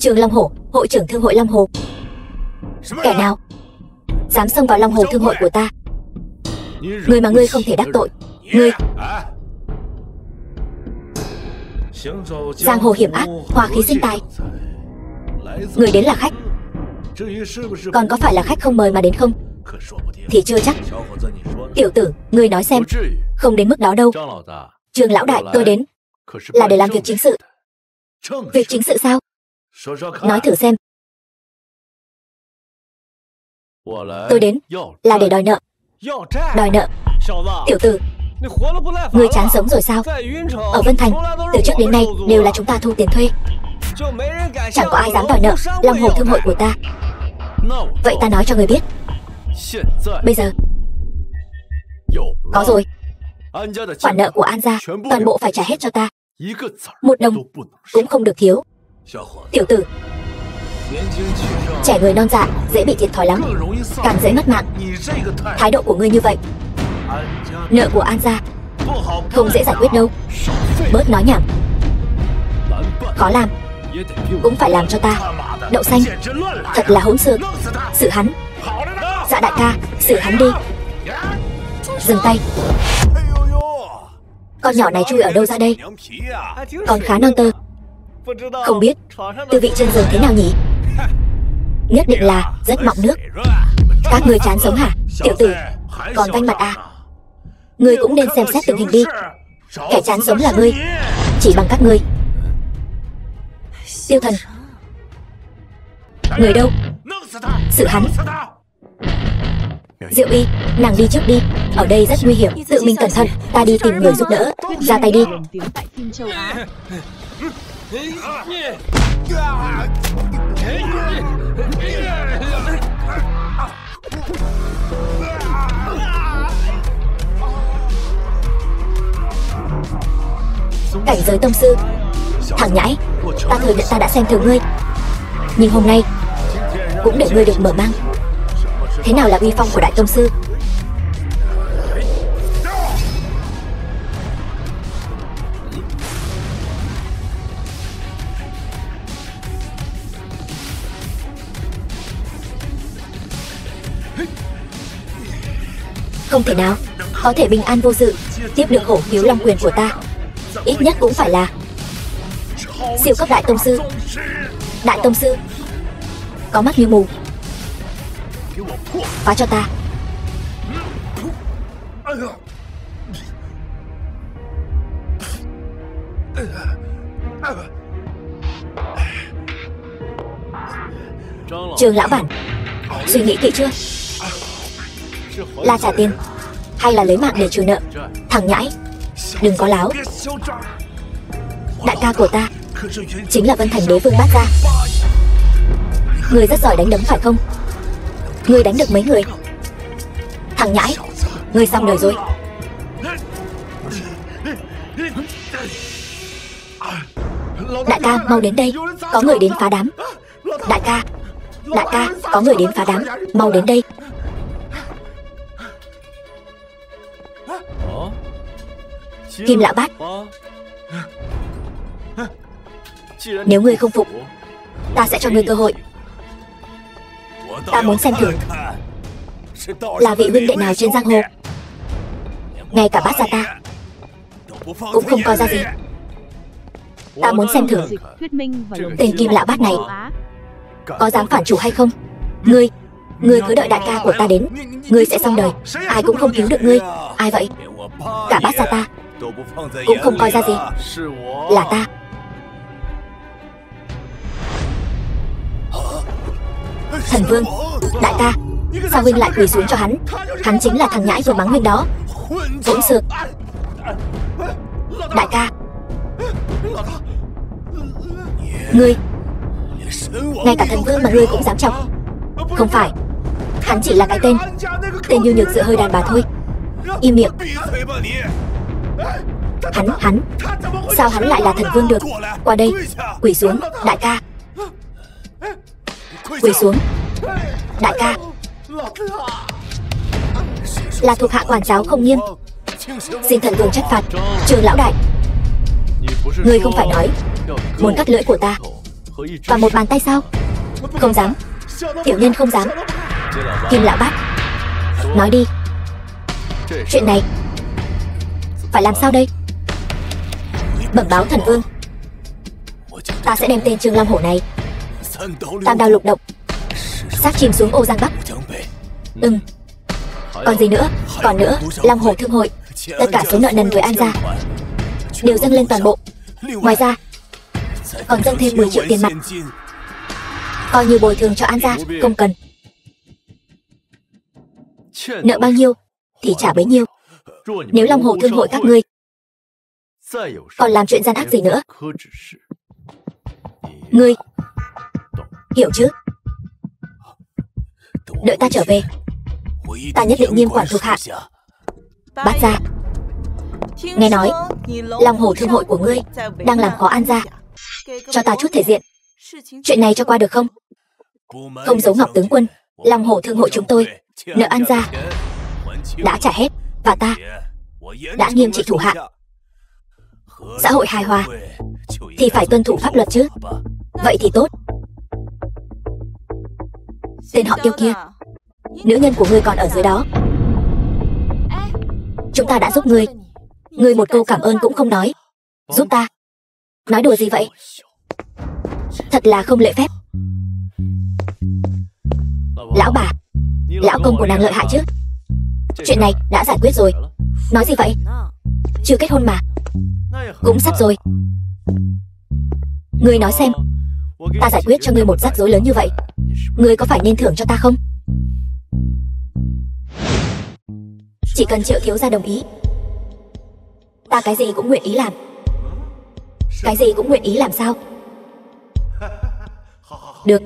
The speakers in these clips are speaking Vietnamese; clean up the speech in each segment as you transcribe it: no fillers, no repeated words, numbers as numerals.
Trường Long Hổ, hội trưởng Thương hội Long Hồ. Kẻ nào dám xông vào Long Hồ Thương hội của ta? Người mà ngươi không thể đắc tội. Ngươi giang hồ hiểm ác, hòa khí sinh tài. Người đến là khách, còn có phải là khách không mời mà đến không thì chưa chắc. Tiểu tử, ngươi nói xem. Không đến mức đó đâu. Trường lão đại, tôi đến là để làm việc chính sự. Việc chính sự sao? Nói thử xem. Tôi đến là để đòi nợ. Đòi nợ? Tiểu tử, ngươi chán sống rồi sao? Ở Vân Thành, từ trước đến nay đều là chúng ta thu tiền thuê, chẳng có ai dám đòi nợ Long Hồ Thương hội của ta. Vậy ta nói cho người biết, bây giờ có rồi. Khoản nợ của An gia toàn bộ phải trả hết cho ta, một đồng cũng không được thiếu. Tiểu tử, trẻ người non dạ dễ bị thiệt thòi lắm, càng dễ mất mạng. Thái độ của ngươi như vậy, nợ của An gia không dễ giải quyết đâu. Bớt nói nhảm. Khó làm cũng phải làm cho ta. Đậu xanh, thật là hỗn xược. Xử hắn. Dạ đại ca, xử hắn đi. Dừng tay. Con nhỏ này chui ở đâu ra đây? Còn khá non tơ. Không biết tư vị trên giường thế nào nhỉ? Nhất định là rất mọng nước. Các ngươi chán sống hả? Tiểu tử, còn vanh mặt à? Ngươi cũng nên xem xét tình hình đi. Kẻ chán sống là ngươi, chỉ bằng các ngươi. Tiêu Thần, người đâu? Xử hắn. Diệu Y, nàng đi trước đi. Ở đây rất nguy hiểm, tự mình cẩn thận. Ta đi tìm người giúp đỡ. Ra tay đi. Cảnh giới tông sư. Thằng nhãi, ta thừa nhận ta đã xem thường ngươi, nhưng hôm nay cũng để ngươi được mở mang thế nào là uy phong của đại tông sư. Không thể nào có thể bình an vô sự tiếp được hổ khiếu long quyền của ta. Ít nhất cũng phải là siêu cấp đại tông sư. Đại tông sư có mắt như mù. Phá cho ta. Trường lão bản, suy nghĩ kỹ chưa? Là trả tiền hay là lấy mạng để trừ nợ? Thằng nhãi, đừng có láo. Đại ca của ta chính là Vân Thành Đế Vương Bát Gia. Ngươi rất giỏi đánh đấm phải không? Ngươi đánh được mấy người? Thằng nhãi, ngươi xong đời rồi. Đại ca, mau đến đây, có người đến phá đám. Đại ca, có người đến phá đám, mau đến đây. Kim Lão Bát, nếu ngươi không phục, ta sẽ cho ngươi cơ hội. Ta muốn xem thử là vị huynh đệ nào trên giang hồ, ngay cả Bát gia ta cũng không coi ra gì. Ta muốn xem thử tên Kim Lão Bát này có dám phản chủ hay không. Ngươi cứ đợi đại ca của ta đến, ngươi sẽ xong đời. Ai cũng không cứu được ngươi. Ai vậy? Cả Bát gia ta cũng không coi ra gì. Là ta. Thần Vương, đại ca, sao huynh lại quỳ xuống cho hắn? Hắn chính là thằng nhãi vừa mắng huynh đó. Hỗn xược. Đại ca, ngươi, ngay cả thần vương mà ngươi cũng dám chọc. Không phải, hắn chỉ là cái tên nhu nhược dựa hơi đàn bà thôi. Im miệng. Hắn, sao hắn lại là thần vương được? Qua đây, quỳ xuống, đại ca. Quỳ xuống, đại ca. Là thuộc hạ quản giáo không nghiêm, xin thần vương trách phạt. Trường lão đại, ngươi không phải nói muốn cắt lưỡi của ta Và một bàn tay sao? Không dám. Tiểu nhân không dám. Kim lão bát, nói đi. Chuyện này phải làm sao đây? Bẩm báo thần vương, ta sẽ đem tên Trương Long Hổ này tam đao lục độc, xác chìm xuống Ô Giang Bắc. Còn gì nữa? Còn nữa, Long Hổ Thương hội tất cả số nợ nần với An gia đều dâng lên toàn bộ. Ngoài ra còn dâng thêm 10 triệu tiền mặt, coi như bồi thường cho An gia. Không cần. Nợ bao nhiêu thì trả bấy nhiêu. Nếu Long Hổ Thương hội các ngươi còn làm chuyện gian ác gì nữa, ngươi hiểu chứ? Đợi ta trở về, ta nhất định nghiêm quản thuộc hạ. Bát gia, nghe nói Long Hổ Thương hội của ngươi đang làm khó An gia, cho ta chút thể diện. Chuyện này cho qua được không? Không giấu Ngọc tướng quân, Long Hổ Thương hội chúng tôi nợ An gia đã trả hết, và ta đã nghiêm trị thủ hạ. Xã hội hài hòa thì phải tuân thủ pháp luật chứ. Vậy thì tốt. Tên họ Tiêu kia, nữ nhân của ngươi còn ở dưới đó. Chúng ta đã giúp ngươi, ngươi một câu cảm ơn cũng không nói. Giúp ta? Nói đùa gì vậy? Thật là không lễ phép. Lão bà, lão công của nàng lợi hại chứ? Chuyện này đã giải quyết rồi. Nói gì vậy? Chưa kết hôn mà. Cũng sắp rồi. Ngươi nói xem, ta giải quyết cho ngươi một rắc rối lớn như vậy, ngươi có phải nên thưởng cho ta không? Chỉ cần Triệu thiếu gia đồng ý, ta cái gì cũng nguyện ý làm. Cái gì cũng nguyện ý làm sao? Được.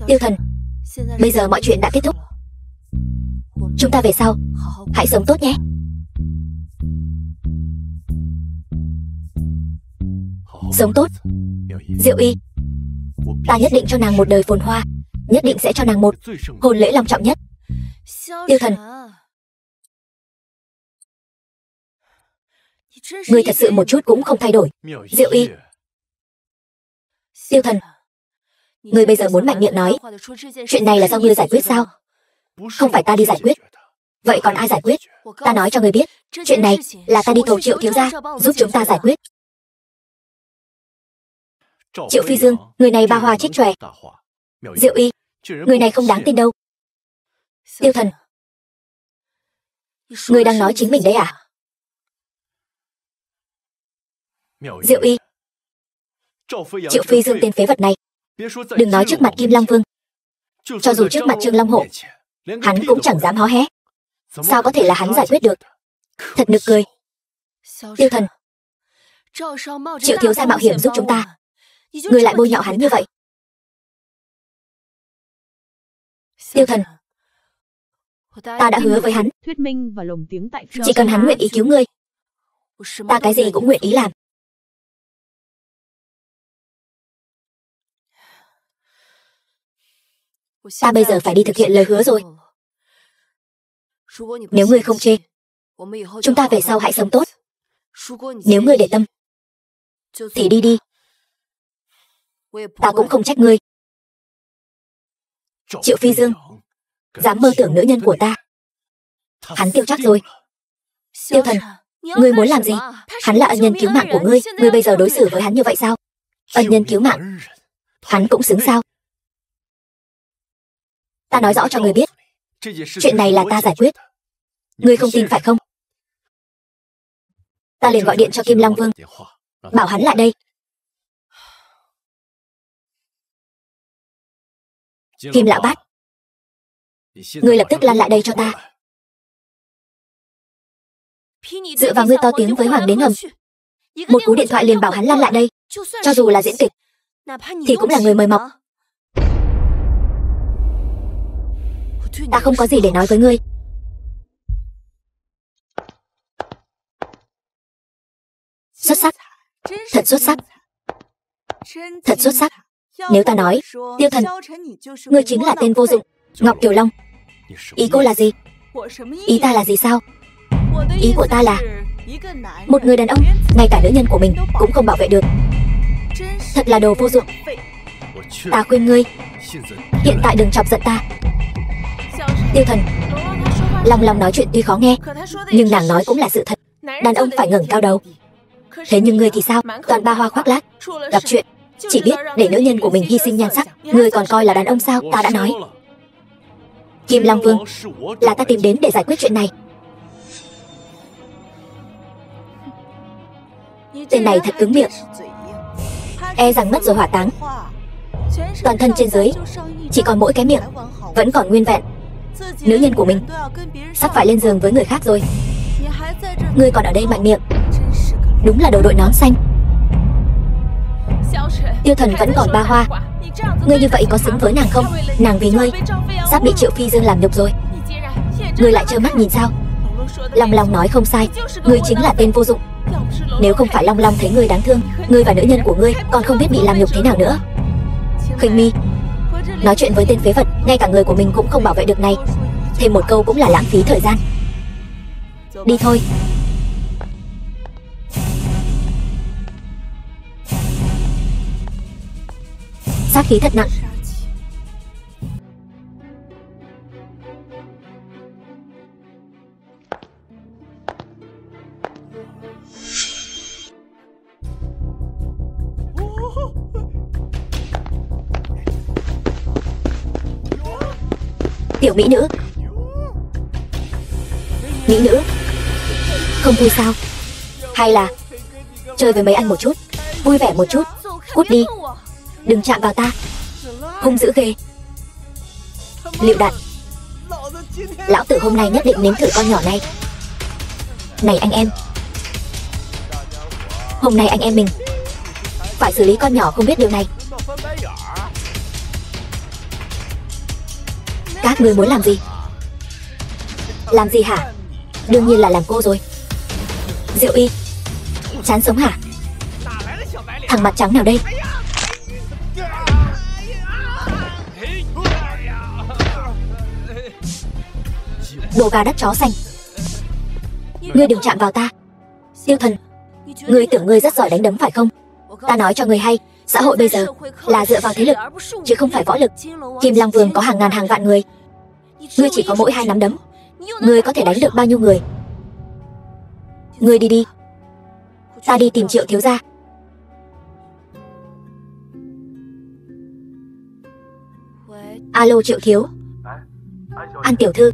Tiêu thần, bây giờ mọi chuyện đã kết thúc. Chúng ta về sau hãy sống tốt nhé. Sống tốt. Diệu Y, ta nhất định cho nàng một đời phồn hoa, nhất định sẽ cho nàng một hôn lễ long trọng nhất. Tiêu thần, ngươi thật sự một chút cũng không thay đổi. Diệu Y, Tiêu thần, ngươi bây giờ muốn mạnh miệng nói chuyện này là do ngươi giải quyết sao? Không phải ta đi giải quyết. Vậy còn ai giải quyết? Ta nói cho ngươi biết, chuyện này là ta đi cầu Triệu thiếu gia giúp chúng ta giải quyết. Triệu Phi Dương, người này ba hoa trích chòe. Diệu Y, người này không đáng tin đâu. Tiêu thần, người đang nói chính mình đấy à? Diệu Y, Triệu Phi Dương tên phế vật này, đừng nói trước mặt Kim Long Vương, cho dù trước mặt Trương Long Hổ, hắn cũng chẳng dám hó hé. Sao có thể là hắn giải quyết được? Thật nực cười. Tiêu thần, Triệu thiếu gia mạo hiểm giúp chúng ta, ngươi lại bôi nhọ hắn như vậy. Tiêu thần, ta đã hứa với hắn, chỉ cần hắn nguyện ý cứu ngươi, ta cái gì cũng nguyện ý làm. Ta bây giờ phải đi thực hiện lời hứa rồi. Nếu ngươi không chê, chúng ta về sau hãy sống tốt. Nếu ngươi để tâm thì đi đi, ta cũng không trách ngươi. Triệu Phi Dương dám mơ tưởng nữ nhân của ta, hắn tiêu chắc rồi. Tiêu thần, ngươi muốn làm gì? Hắn là ân nhân cứu mạng của ngươi, ngươi bây giờ đối xử với hắn như vậy sao? Ân nhân cứu mạng, hắn cũng xứng sao? Ta nói rõ cho ngươi biết, chuyện này là ta giải quyết. Ngươi không tin phải không? Ta liền gọi điện cho Kim Long Vương, bảo hắn lại đây. Kim lão bát, ngươi lập tức lăn lại đây cho ta. Dựa vào ngươi to tiếng với hoàng đế ngầm, một cú điện thoại liền bảo hắn lăn lại đây. Cho dù là diễn kịch thì cũng là người mời mọc. Ta không có gì để nói với ngươi. Xuất sắc, thật xuất sắc, thật xuất sắc. Nếu ta nói, Tiêu thần, ngươi chính là tên vô dụng, Ngọc Kiều Long, ý cô là gì? Ý ta là gì sao? Ý của ta là một người đàn ông, ngay cả nữ nhân của mình cũng không bảo vệ được, Thật là đồ vô dụng. Ta khuyên ngươi, hiện tại đừng chọc giận ta. Tiêu Thần, Long Long nói chuyện tuy khó nghe, nhưng nàng nói cũng là sự thật. Đàn ông phải ngẩng cao đầu. Thế nhưng ngươi thì sao? Toàn ba hoa khoác lác, gặp chuyện chỉ biết để nữ nhân của mình hy sinh nhan sắc. Ngươi còn coi là đàn ông sao? Ta đã nói, Kim Long Vương là ta tìm đến để giải quyết chuyện này. Tên này thật cứng miệng, e rằng mất rồi hỏa táng. Toàn thân trên dưới chỉ còn mỗi cái miệng vẫn còn nguyên vẹn. Nữ nhân của mình sắp phải lên giường với người khác rồi, ngươi còn ở đây mạnh miệng, đúng là đầu đội nón xanh. Tiêu Thần vẫn còn ba hoa, ngươi như vậy có xứng với nàng không? Nàng vì ngươi sắp bị Triệu Phi Dương làm nhục rồi, ngươi lại trơ mắt nhìn sao? Long Long nói không sai, ngươi chính là tên vô dụng. Nếu không phải Long Long thấy ngươi đáng thương, ngươi và nữ nhân của ngươi còn không biết bị làm nhục thế nào nữa. Khinh Mi, nói chuyện với tên phế vật, ngay cả người của mình cũng không bảo vệ được này, thêm một câu cũng là lãng phí thời gian. Đi thôi. Sát khí thật nặng. Tiểu mỹ nữ. Mỹ nữ không vui sao? Hay là chơi với mấy anh một chút, vui vẻ một chút? Cút đi, đừng chạm vào ta. Hung dữ ghê. Lựu đạn. Lão tử hôm nay nhất định nếm thử con nhỏ này. Này anh em, hôm nay anh em mình phải xử lý con nhỏ không biết điều này. Các ngươi muốn làm gì? Làm gì hả? Đương nhiên là làm cô rồi. Diệu Y, chán sống hả? Thằng mặt trắng nào đây? Đồ gà đất chó xanh, ngươi đừng chạm vào ta. Tiêu Thần, ngươi tưởng ngươi rất giỏi đánh đấm phải không? Ta nói cho ngươi hay, xã hội bây giờ là dựa vào thế lực chứ không phải võ lực. Kim Long Vương có hàng ngàn hàng vạn người, ngươi chỉ có mỗi 2 nắm đấm, ngươi có thể đánh được bao nhiêu người? Ngươi đi đi, ta đi tìm Triệu thiếu gia. Alo Triệu thiếu. An tiểu thư,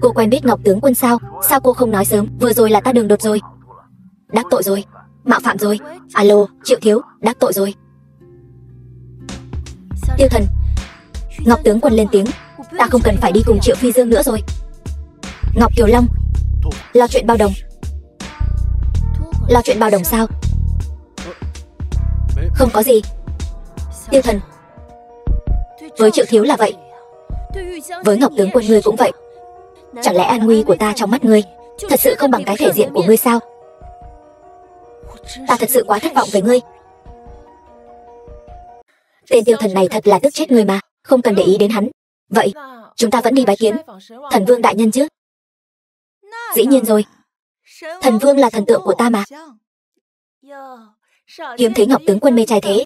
cô quen biết Ngọc tướng quân sao? Sao cô không nói sớm? Vừa rồi là ta đường đột rồi, đắc tội rồi, mạo phạm rồi. Alo Triệu thiếu, đắc tội rồi. Tiêu Thần, Ngọc tướng quân lên tiếng, ta không cần phải đi cùng Triệu Phi Dương nữa rồi. Ngọc Kiều Long, lo chuyện bao đồng. Lo chuyện bao đồng sao? Không có gì. Tiêu Thần, với Triệu thiếu là vậy, với Ngọc tướng quân ngươi cũng vậy. Chẳng lẽ an nguy của ta trong mắt ngươi thật sự không bằng cái thể diện của ngươi sao? Ta thật sự quá thất vọng về ngươi. Tên Tiêu Thần này thật là tức chết người mà. Không cần để ý đến hắn. Vậy chúng ta vẫn đi bái kiến Thần Vương đại nhân chứ? Dĩ nhiên rồi, Thần Vương là thần tượng của ta mà. Hiếm thấy Ngọc tướng quân mê trai thế.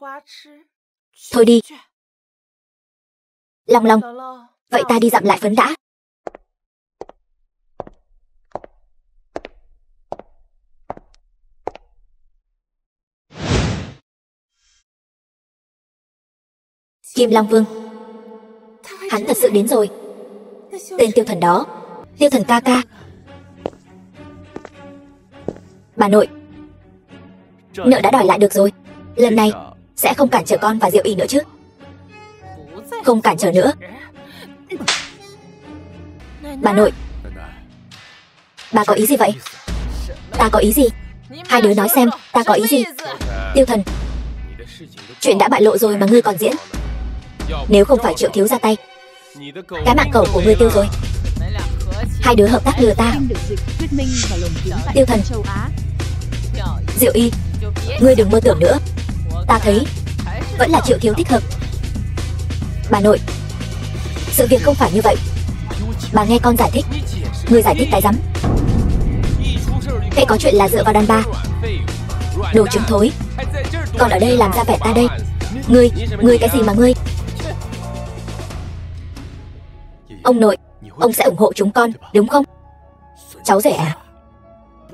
Thôi đi. Long Long, vậy ta đi dặm lại phấn đã. Kim Long Vương, hắn thật sự đến rồi. Tên Tiêu Thần đó, Tiêu Thần ca ca. Bà nội, nợ đã đòi lại được rồi. Lần này sẽ không cản trở con và Diệu Y nữa chứ? Không cản trở nữa. Bà nội, bà có ý gì vậy? Ta có ý gì? Hai đứa nói xem, ta có ý gì? Tiêu Thần, chuyện đã bại lộ rồi mà ngươi còn diễn. Nếu không phải Triệu thiếu ra tay, cái mạng cẩu của ngươi tiêu rồi. Hai đứa hợp tác lừa ta. Tiêu Thần, Diệu Y, ngươi đừng mơ tưởng nữa. Ta thấy vẫn là Triệu thiếu thích hợp. Bà nội, sự việc không phải như vậy. Bà nghe con giải thích. Ngươi giải thích cái rắm. Hễ có chuyện là dựa vào đàn bà. Đồ trứng thối. Còn ở đây làm ra vẻ ta đây. Ngươi cái gì mà ngươi? Ông nội, ông sẽ ủng hộ chúng con, đúng không? Cháu rể à?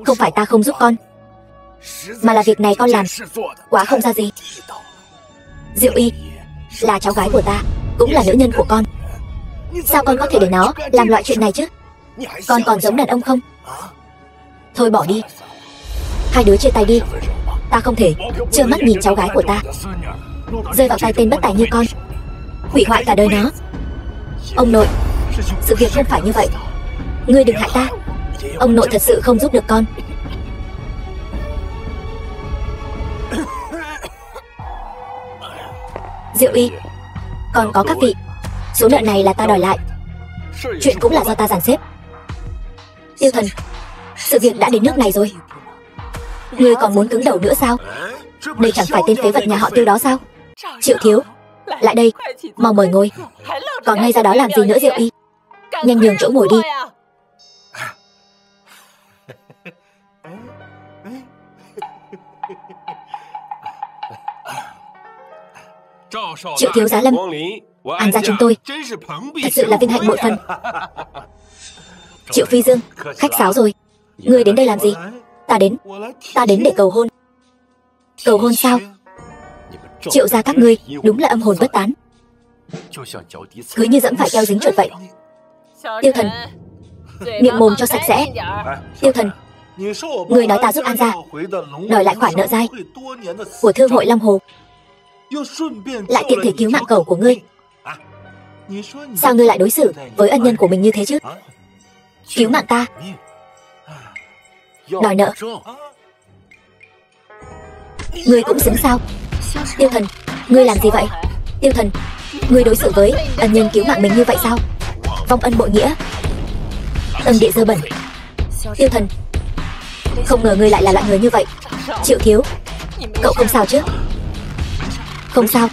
Không phải ta không giúp con, mà là việc này con làm quá không ra gì. Diệu Y là cháu gái của ta, cũng là nữ nhân của con. Sao con có thể để nó làm loại chuyện này chứ? Con còn giống đàn ông không? Thôi bỏ đi, hai đứa chia tay đi. Ta không thể trơ mắt nhìn cháu gái của ta rơi vào tay tên bất tài như con, hủy hoại cả đời nó. Ông nội, sự việc không phải như vậy. Ngươi đừng hại ta. Ông nội thật sự không giúp được con. Diệu Y, còn có các vị, số nợ này là ta đòi lại. Chuyện cũng là do ta dàn xếp. Tiêu Thần, sự việc đã đến nước này rồi, ngươi còn muốn cứng đầu nữa sao? Đây chẳng phải tên phế vật nhà họ Tiêu đó sao? Triệu thiếu, lại đây, mau mời ngồi. Còn ngay ra đó làm gì nữa Diệu Y? Nhanh nhường chỗ ngồi đi. Triệu thiếu giá Lâm, An gia chúng tôi thật sự là vinh hạnh bội phần. Triệu Phi Dương, khách sáo rồi. Ngươi đến đây làm gì? Ta đến để cầu hôn. Cầu hôn sao? Triệu gia các ngươi đúng là âm hồn bất tán, cứ như dẫm phải keo dính chuột vậy. Tiêu Thần, miệng mồm cho sạch sẽ. Tiêu Thần, ngươi nói ta giúp An gia đòi lại khoản nợ dai của thương hội Long Hồ, lại tiện thể cứu mạng cẩu của ngươi. Sao ngươi lại đối xử với ân nhân của mình như thế chứ? Cứu mạng ta, đòi nợ, ngươi cũng xứng sao? Tiêu Thần, ngươi làm gì vậy? Tiêu Thần, ngươi đối xử với ân nhân cứu mạng mình như vậy sao? Vong ân bội nghĩa, tâm địa dơ bẩn. Tiêu Thần, không ngờ ngươi lại là loại người như vậy. Triệu thiếu, cậu không sao chứ? Không sao.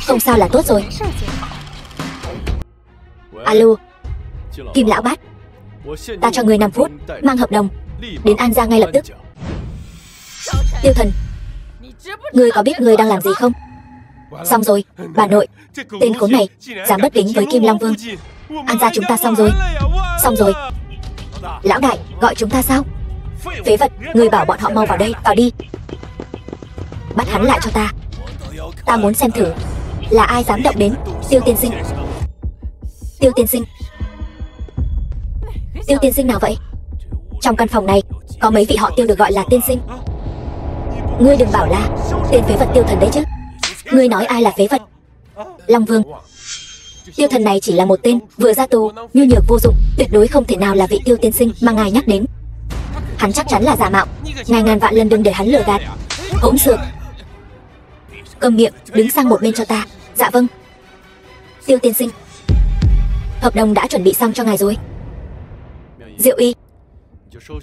Không sao là tốt rồi. Alo, Kim lão bát, ta cho ngươi 5 phút mang hợp đồng đến An gia ngay lập tức. Tiêu Thần, ngươi có biết ngươi đang làm gì không? Xong rồi, bà nội, tên khốn này dám bất kính với Kim Long Vương. An gia chúng ta xong rồi. Xong rồi. Lão đại gọi chúng ta sao? Phế vật, ngươi bảo bọn họ mau vào đây, vào đi. Bắt hắn lại cho ta. Ta muốn xem thử là ai dám động đến Tiêu tiên sinh. Tiêu tiên sinh? Tiêu tiên sinh nào vậy? Trong căn phòng này có mấy vị họ Tiêu được gọi là tiên sinh. Ngươi đừng bảo là tên phế vật Tiêu Thần đấy chứ. Ngươi nói ai là phế vật? Long Vương. Tiêu Thần này chỉ là một tên vừa ra tù, nhu nhược vô dụng, tuyệt đối không thể nào là vị Tiêu tiên sinh mà ngài nhắc đến. Hắn chắc chắn là giả mạo, ngài ngàn vạn lần đừng để hắn lừa gạt. Hỗn xược. Câm miệng, đứng sang một bên cho ta. Dạ vâng. Tiêu tiên sinh, hợp đồng đã chuẩn bị xong cho ngài rồi. Diệu Y,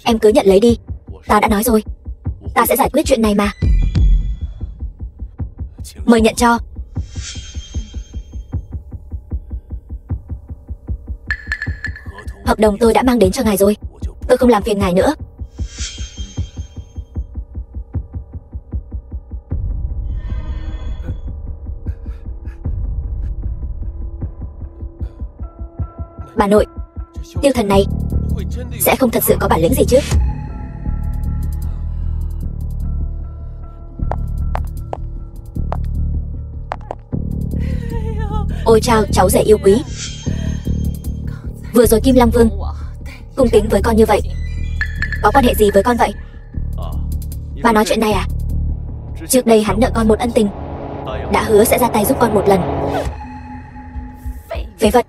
em cứ nhận lấy đi. Ta đã nói rồi, ta sẽ giải quyết chuyện này mà. Mời nhận cho. Hợp đồng tôi đã mang đến cho ngài rồi, tôi không làm phiền ngài nữa. Bà nội, Tiêu Thần này sẽ không thật sự có bản lĩnh gì chứ? Ôi chao, cháu rể yêu quý. Vừa rồi Kim Long Vương cung kính với con như vậy, có quan hệ gì với con vậy? Bà nói chuyện này à? Trước đây hắn nợ con một ân tình, đã hứa sẽ ra tay giúp con một lần. Phế vật,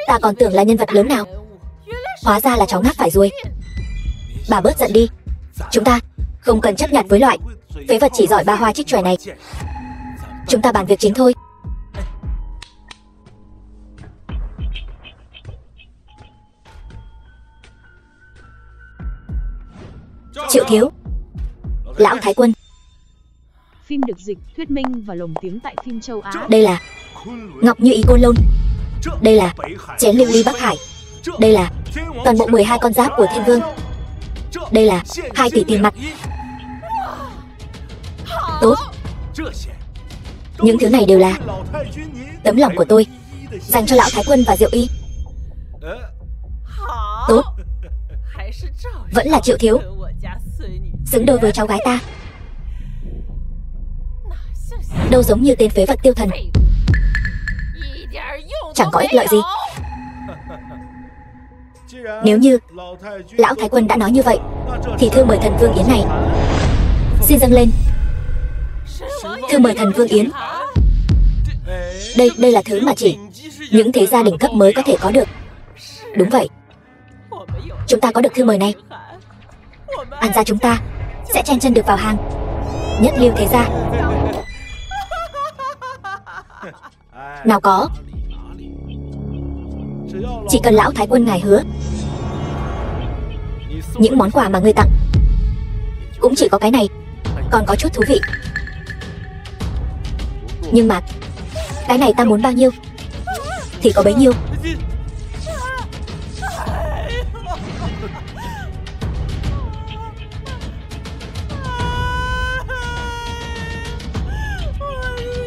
ta còn tưởng là nhân vật lớn nào, hóa ra là cháu ngáp phải ruồi. Bà bớt giận đi, chúng ta không cần chấp nhặt với loại phế vật chỉ giỏi ba hoa trích chòe này. Chúng ta bàn việc chính thôi. Triệu thiếu, Lão Thái Quân. Phim được dịch, thuyết minh và lồng tiếng tại phim châu Á. Đây là Ngọc Như Ý Côn Lôn. Đây là Chén Lưu Ly Bắc Hải. Đây là toàn bộ 12 con giáp của Thiên Vương. Đây là 2 tỷ tiền mặt. Tốt. Những thứ này đều là tấm lòng của tôi, dành cho lão thái quân và Diệu Y. Tốt. Vẫn là Triệu thiếu, xứng đôi với cháu gái ta. Đâu giống như tên phế vật Tiêu Thần, chẳng có ích lợi gì. Nếu như lão thái quân đã nói như vậy, thì thư mời thần Vương Yến này xin dâng lên. Thư mời thần Vương Yến. Đây là thứ mà chỉ những thế gia đỉnh cấp mới có thể có được. Đúng vậy, chúng ta có được thư mời này, An gia chúng ta sẽ chen chân được vào hàng nhất lưu thế gia. Nào có, chỉ cần lão thái quân ngài hứa, những món quà mà ngươi tặng cũng chỉ có cái này, còn có chút thú vị. Nhưng mà cái này ta muốn bao nhiêu thì có bấy nhiêu.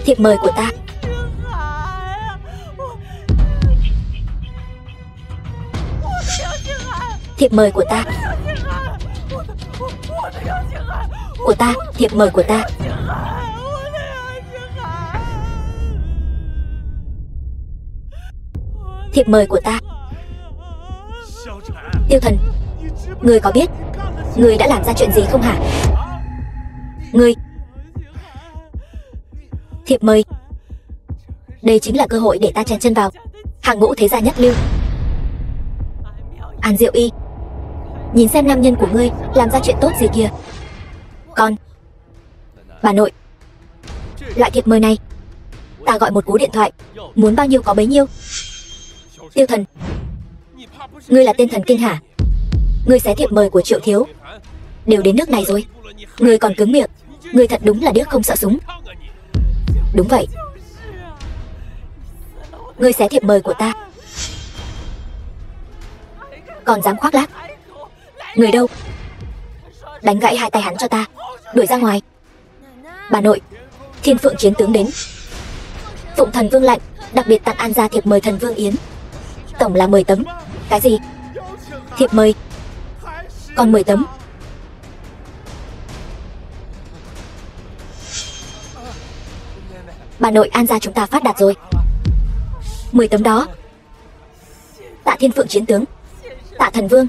Thiệp mời của ta. Thiệp mời của ta. Của ta, thiệp mời của ta. Thiệp mời của ta. Tiêu Thần, ngươi có biết ngươi đã làm ra chuyện gì không hả? Ngươi... Thiệp mời. Đây chính là cơ hội để ta chen chân vào hàng ngũ thế gia nhất lưu. An Diệu Y, nhìn xem nam nhân của ngươi làm ra chuyện tốt gì kìa. Còn bà nội, loại thiệp mời này ta gọi một cú điện thoại, muốn bao nhiêu có bấy nhiêu. Tiêu Thần, ngươi là tên thần kinh hả? Ngươi xé thiệp mời của Triệu thiếu đều đến nước này rồi, ngươi còn cứng miệng. Ngươi thật đúng là điếc không sợ súng. Đúng vậy, ngươi xé thiệp mời của ta, còn dám khoác lác. Người đâu? Đánh gãy hai tay hắn cho ta, đuổi ra ngoài. Bà nội, Thiên Phượng chiến tướng đến. Phụng thần vương lạnh đặc biệt tặng An gia thiệp mời thần Vương Yến, tổng là 10 tấm. Cái gì? Thiệp mời còn 10 tấm? Bà nội, An gia chúng ta phát đạt rồi. 10 tấm đó. Tạ Thiên Phượng chiến tướng, tạ thần vương.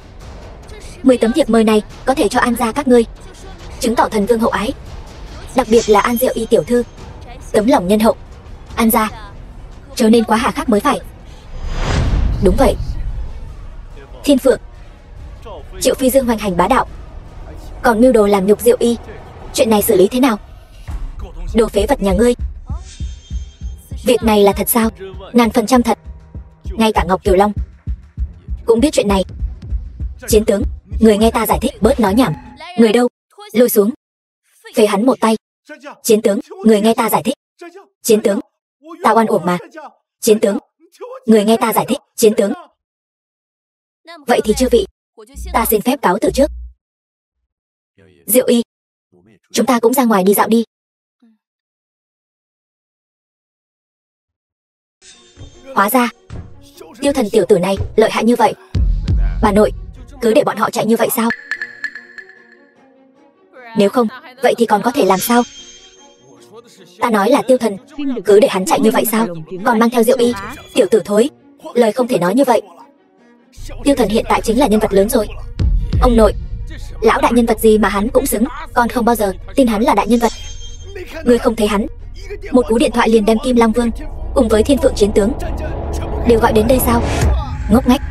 10 tấm thiệp mời này có thể cho An gia các ngươi, chứng tỏ thần vương hậu ái. Đặc biệt là An Diệu Y tiểu thư, tấm lòng nhân hậu. An gia trở nên quá hà khắc mới phải. Đúng vậy. Thiên Phượng, Triệu Phi Dương hoành hành bá đạo, còn mưu đồ làm nhục Diệu Y. Chuyện này xử lý thế nào? Đồ phế vật nhà ngươi. Việc này là thật sao? 1000% thật. Ngay cả Ngọc Kiều Long cũng biết chuyện này. Chiến tướng, người nghe ta giải thích, bớt nói nhảm. Người đâu? Lôi xuống, phế hắn một tay. Chiến tướng, người nghe ta giải thích. Chiến tướng, ta oan uổng mà. Chiến tướng, người nghe ta giải thích. Chiến tướng. Vậy thì chư vị, ta xin phép cáo từ trước. Diệu Y, chúng ta cũng ra ngoài đi dạo đi. Hóa ra Tiêu Thần tiểu tử này lợi hại như vậy. Bà nội, cứ để bọn họ chạy như vậy sao? Nếu không, vậy thì còn có thể làm sao? Ta nói là Tiêu Thần, cứ để hắn chạy như vậy sao? Còn mang theo Diệu Y, tiểu tử thối. Lời không thể nói như vậy. Tiêu Thần hiện tại chính là nhân vật lớn rồi. Ông nội, lão đại nhân vật gì mà hắn cũng xứng. Con không bao giờ tin hắn là đại nhân vật. Ngươi không thấy hắn một cú điện thoại liền đem Kim Long Vương cùng với Thiên Phượng chiến tướng đều gọi đến đây sao? Ngốc nghếch.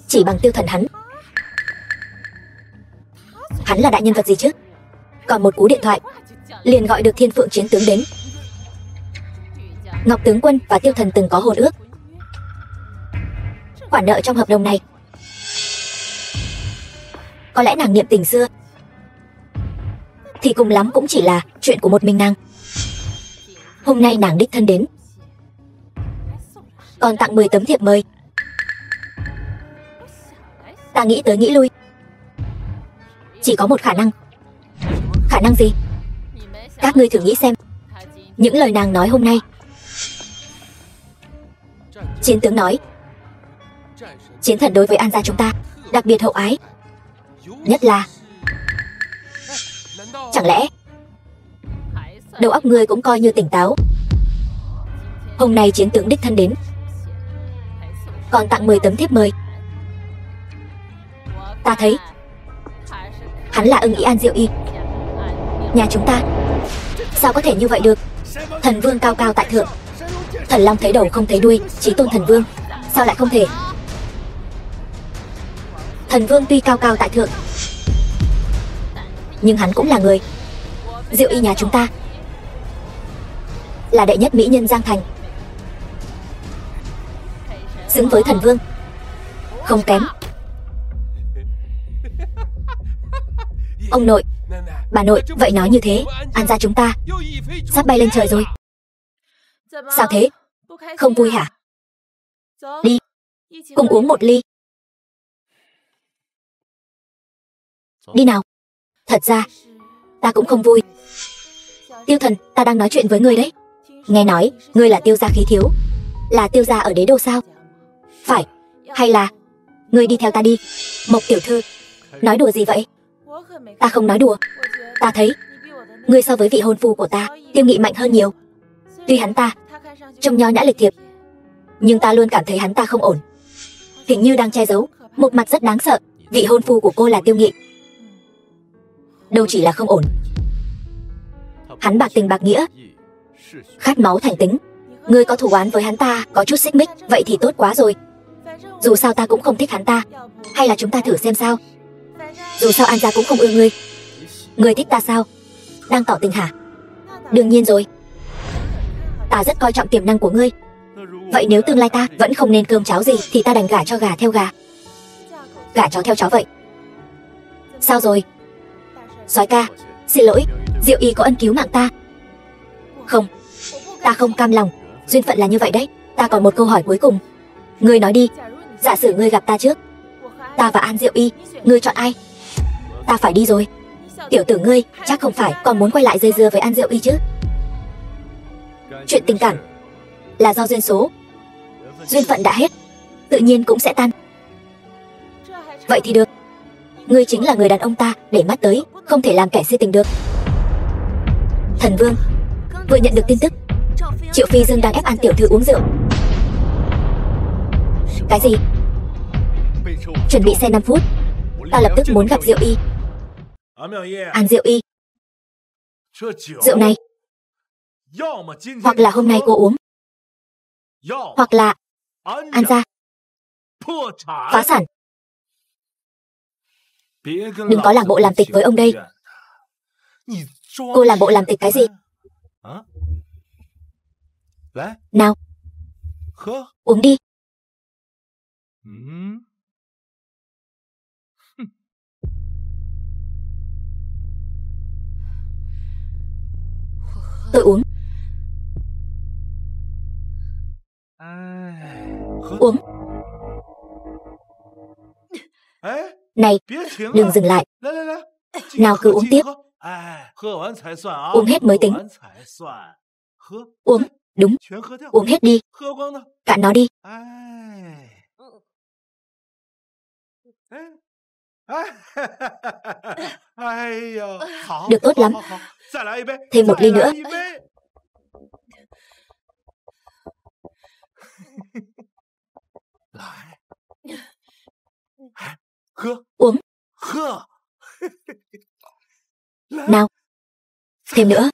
Chỉ bằng Tiêu Thần hắn là đại nhân vật gì chứ? Còn một cú điện thoại liền gọi được Thiên Phượng chiến tướng đến. Ngọc tướng quân và Tiêu Thần từng có hôn ước. Khoản nợ trong hợp đồng này có lẽ nàng niệm tình xưa thì cùng lắm cũng chỉ là chuyện của một mình nàng. Hôm nay nàng đích thân đến, còn tặng 10 tấm thiệp mời. Ta nghĩ tới nghĩ lui, chỉ có một khả khả năng gì? Các ngươi thử nghĩ xem, những lời nàng nói hôm nay. Chiến tướng nói, chiến thần đối với An gia chúng ta đặc biệt hậu ái. Nhất là, chẳng lẽ đầu óc ngươi cũng coi như tỉnh táo? Hôm nay chiến tướng đích thân đến, còn tặng 10 tấm thiếp mời. Ta thấy hắn là ưng ý An Diệu Y. Nhà chúng ta sao có thể như vậy được? Thần vương cao cao tại thượng, thần long thấy đầu không thấy đuôi, chí tôn thần vương sao lại không thể? Thần vương tuy cao cao tại thượng, nhưng hắn cũng là người. Diệu Y nhà chúng ta là đệ nhất mỹ nhân Giang Thành, xứng với thần vương, không kém. Ông nội, bà nội, vậy nói như thế, An gia chúng ta sắp bay lên trời rồi. Sao thế? Không vui hả? Đi, cùng uống một ly. Đi nào. Thật ra, ta cũng không vui. Tiêu Thần, ta đang nói chuyện với ngươi đấy. Nghe nói, ngươi là Tiêu gia khí thiếu. Là Tiêu gia ở đế đô sao? Phải, hay là ngươi đi theo ta đi? Mộc tiểu thư, nói đùa gì vậy? Ta không nói đùa. Ta thấy ngươi so với vị hôn phu của ta, Tiêu Nghị mạnh hơn nhiều. Tuy hắn ta trông nho nhã lịch thiệp, nhưng ta luôn cảm thấy hắn ta không ổn, hình như đang che giấu một mặt rất đáng sợ. Vị hôn phu của cô là Tiêu Nghị, đâu chỉ là không ổn, hắn bạc tình bạc nghĩa, khát máu thành tính. Ngươi có thù oán với hắn ta, có chút xích mích, vậy thì tốt quá rồi. Dù sao ta cũng không thích hắn ta. Hay là chúng ta thử xem sao? Dù sao An gia cũng không ưa ngươi. Ngươi thích ta sao? Đang tỏ tình hả? Đương nhiên rồi. Ta rất coi trọng tiềm năng của ngươi. Vậy nếu tương lai ta vẫn không nên cơm cháo gì, thì ta đành gả cho gà theo gà, gả chó theo chó vậy. Sao rồi? Soái ca, xin lỗi, Diệu Y có ân cứu mạng ta. Không, ta không cam lòng. Duyên phận là như vậy đấy. Ta còn một câu hỏi cuối cùng. Ngươi nói đi, giả sử ngươi gặp ta trước, ta và An Diệu Y, ngươi chọn ai? Ta phải đi rồi. Tiểu tử ngươi chắc không phải còn muốn quay lại dây dưa với An Diệu Y chứ? Chuyện tình cảm là do duyên số, duyên phận đã hết, tự nhiên cũng sẽ tan. Vậy thì được. Ngươi chính là người đàn ông ta để mắt tới, không thể làm kẻ si tình được. Thần vương vừa nhận được tin tức Triệu Phi Dương đang ép An tiểu thư uống rượu. Cái gì? Chuẩn bị xe 5 phút, ta lập tức muốn gặp Diệu Y. An Diệu Y, rượu này hoặc là hôm nay cô uống, hoặc là An gia phá sản. Đừng có làm bộ làm tịch với ông đây. Cô làm bộ làm tịch cái gì? Nào, uống đi. Tôi uống. Uống. Này, đừng dừng lại. Nào cứ uống tiếp. Uống hết mới tính. Uống, đúng, uống hết đi. Cạn nó đi. Được, tốt lắm. Thêm một ly nữa. Uống. Nào, thêm nữa.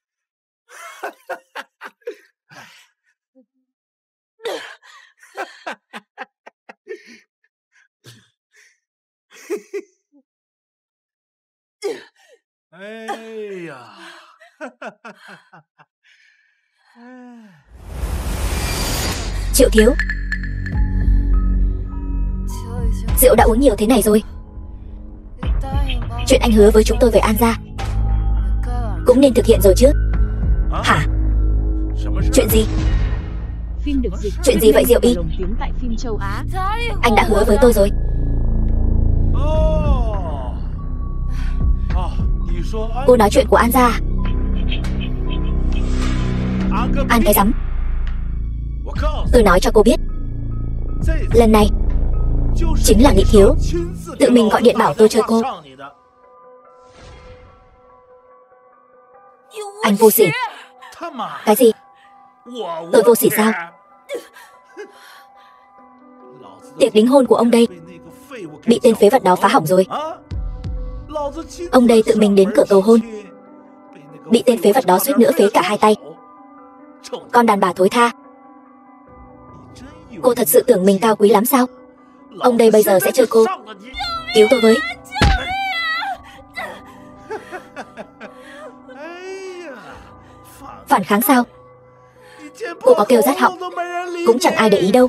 Triệu thiếu, rượu đã uống nhiều thế này rồi. Chuyện anh hứa với chúng tôi về An gia cũng nên thực hiện rồi chứ. Hả? Chuyện gì? Chuyện gì vậy Diệu Y? Anh đã hứa với tôi rồi. Cô nói chuyện của An gia à? An cái rắm. Tôi nói cho cô biết, lần này chính là Nghị thiếu tự mình gọi điện bảo tôi chơi cô. Anh vô sỉ. Cái gì? Tôi vô sỉ sao? Tiệc đính hôn của ông đây bị tên phế vật đó phá hỏng rồi. Ông đây tự mình đến cửa cầu hôn, bị tên phế vật đó suýt nữa phế cả hai tay. Con đàn bà thối tha. Cô thật sự tưởng mình cao quý lắm sao? Ông đây bây giờ sẽ chơi cô. Cứu tôi với. Phản kháng sao? Cô có kêu rát họng cũng chẳng ai để ý đâu.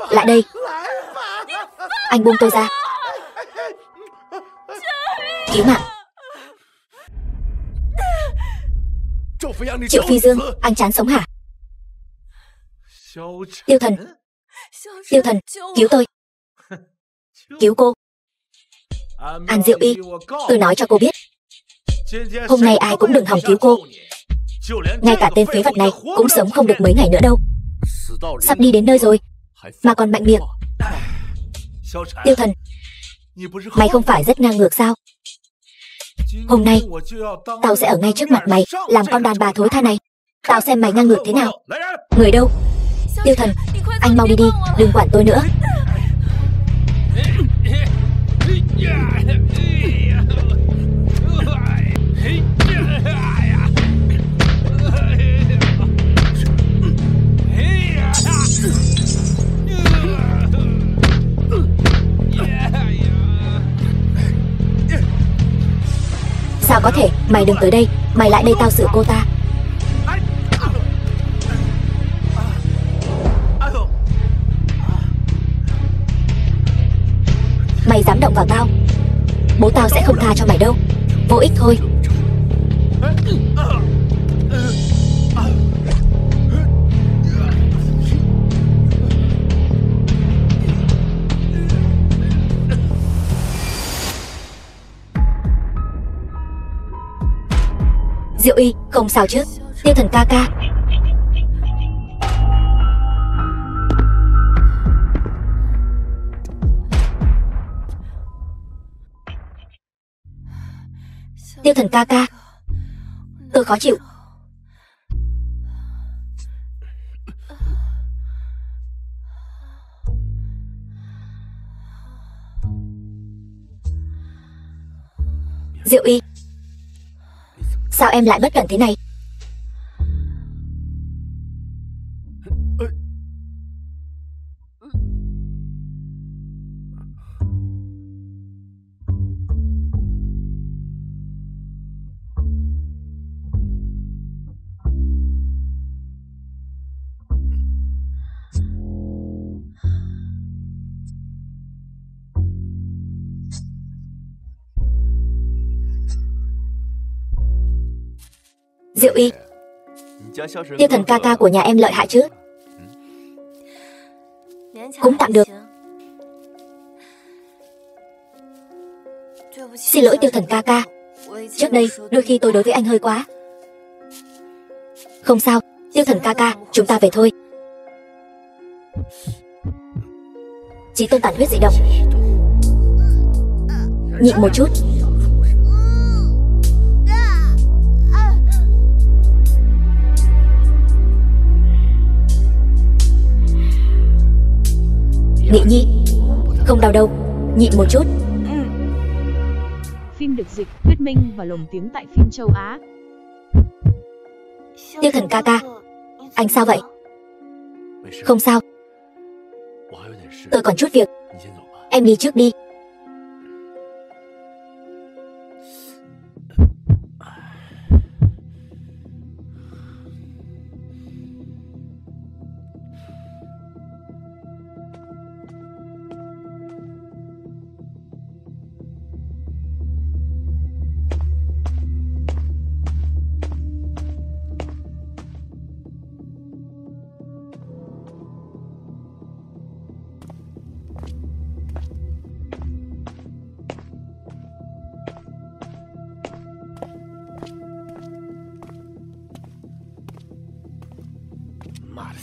Lại đây. Anh buông tôi ra. Cứu mạng. Triệu Phi Dương, anh chán sống hả? Tiêu Thần. Tiêu Thần, cứu tôi. Cứu cô. An Diệu Y, tôi nói cho cô biết, hôm nay ai cũng đừng hòng cứu cô. Ngay cả tên phế vật này cũng sống không được mấy ngày nữa đâu. Sắp đi đến nơi rồi mà còn mạnh miệng. Tiêu Thần, mày không phải rất ngang ngược sao? Hôm nay tao sẽ ở ngay trước mặt mày làm con đàn bà thối tha này. Tao xem mày ngang ngược thế nào. Người đâu? Tiêu Thần, anh mau đi đi, đừng quản tôi nữa. Sao có thể? Mày đừng tới đây. Mày lại đây tao xử cô ta. Mày dám động vào tao, bố tao sẽ không tha cho mày đâu. Vô ích thôi. Diệu Y, không sao chứ? Tiêu Thần ca ca. Tiêu Thần ca ca, tôi khó chịu. Diệu Y, sao em lại bất cẩn thế này? Diệu Y, Tiêu Thần ca ca của nhà em lợi hại chứ? Cũng tạm được. Xin lỗi Tiêu Thần ca ca, trước đây đôi khi tôi đối với anh hơi quá. Không sao, Tiêu Thần ca ca, chúng ta về thôi. Chí tôn tản huyết dị động. Nhịn một chút. Nghị Nhi, không đau đâu, nhịn một chút. Phim được dịch, thuyết minh và lồng tiếng tại phim châu Á. Tiêu Thần ca ca, anh sao vậy? Không sao, tôi còn chút việc. Em đi trước đi.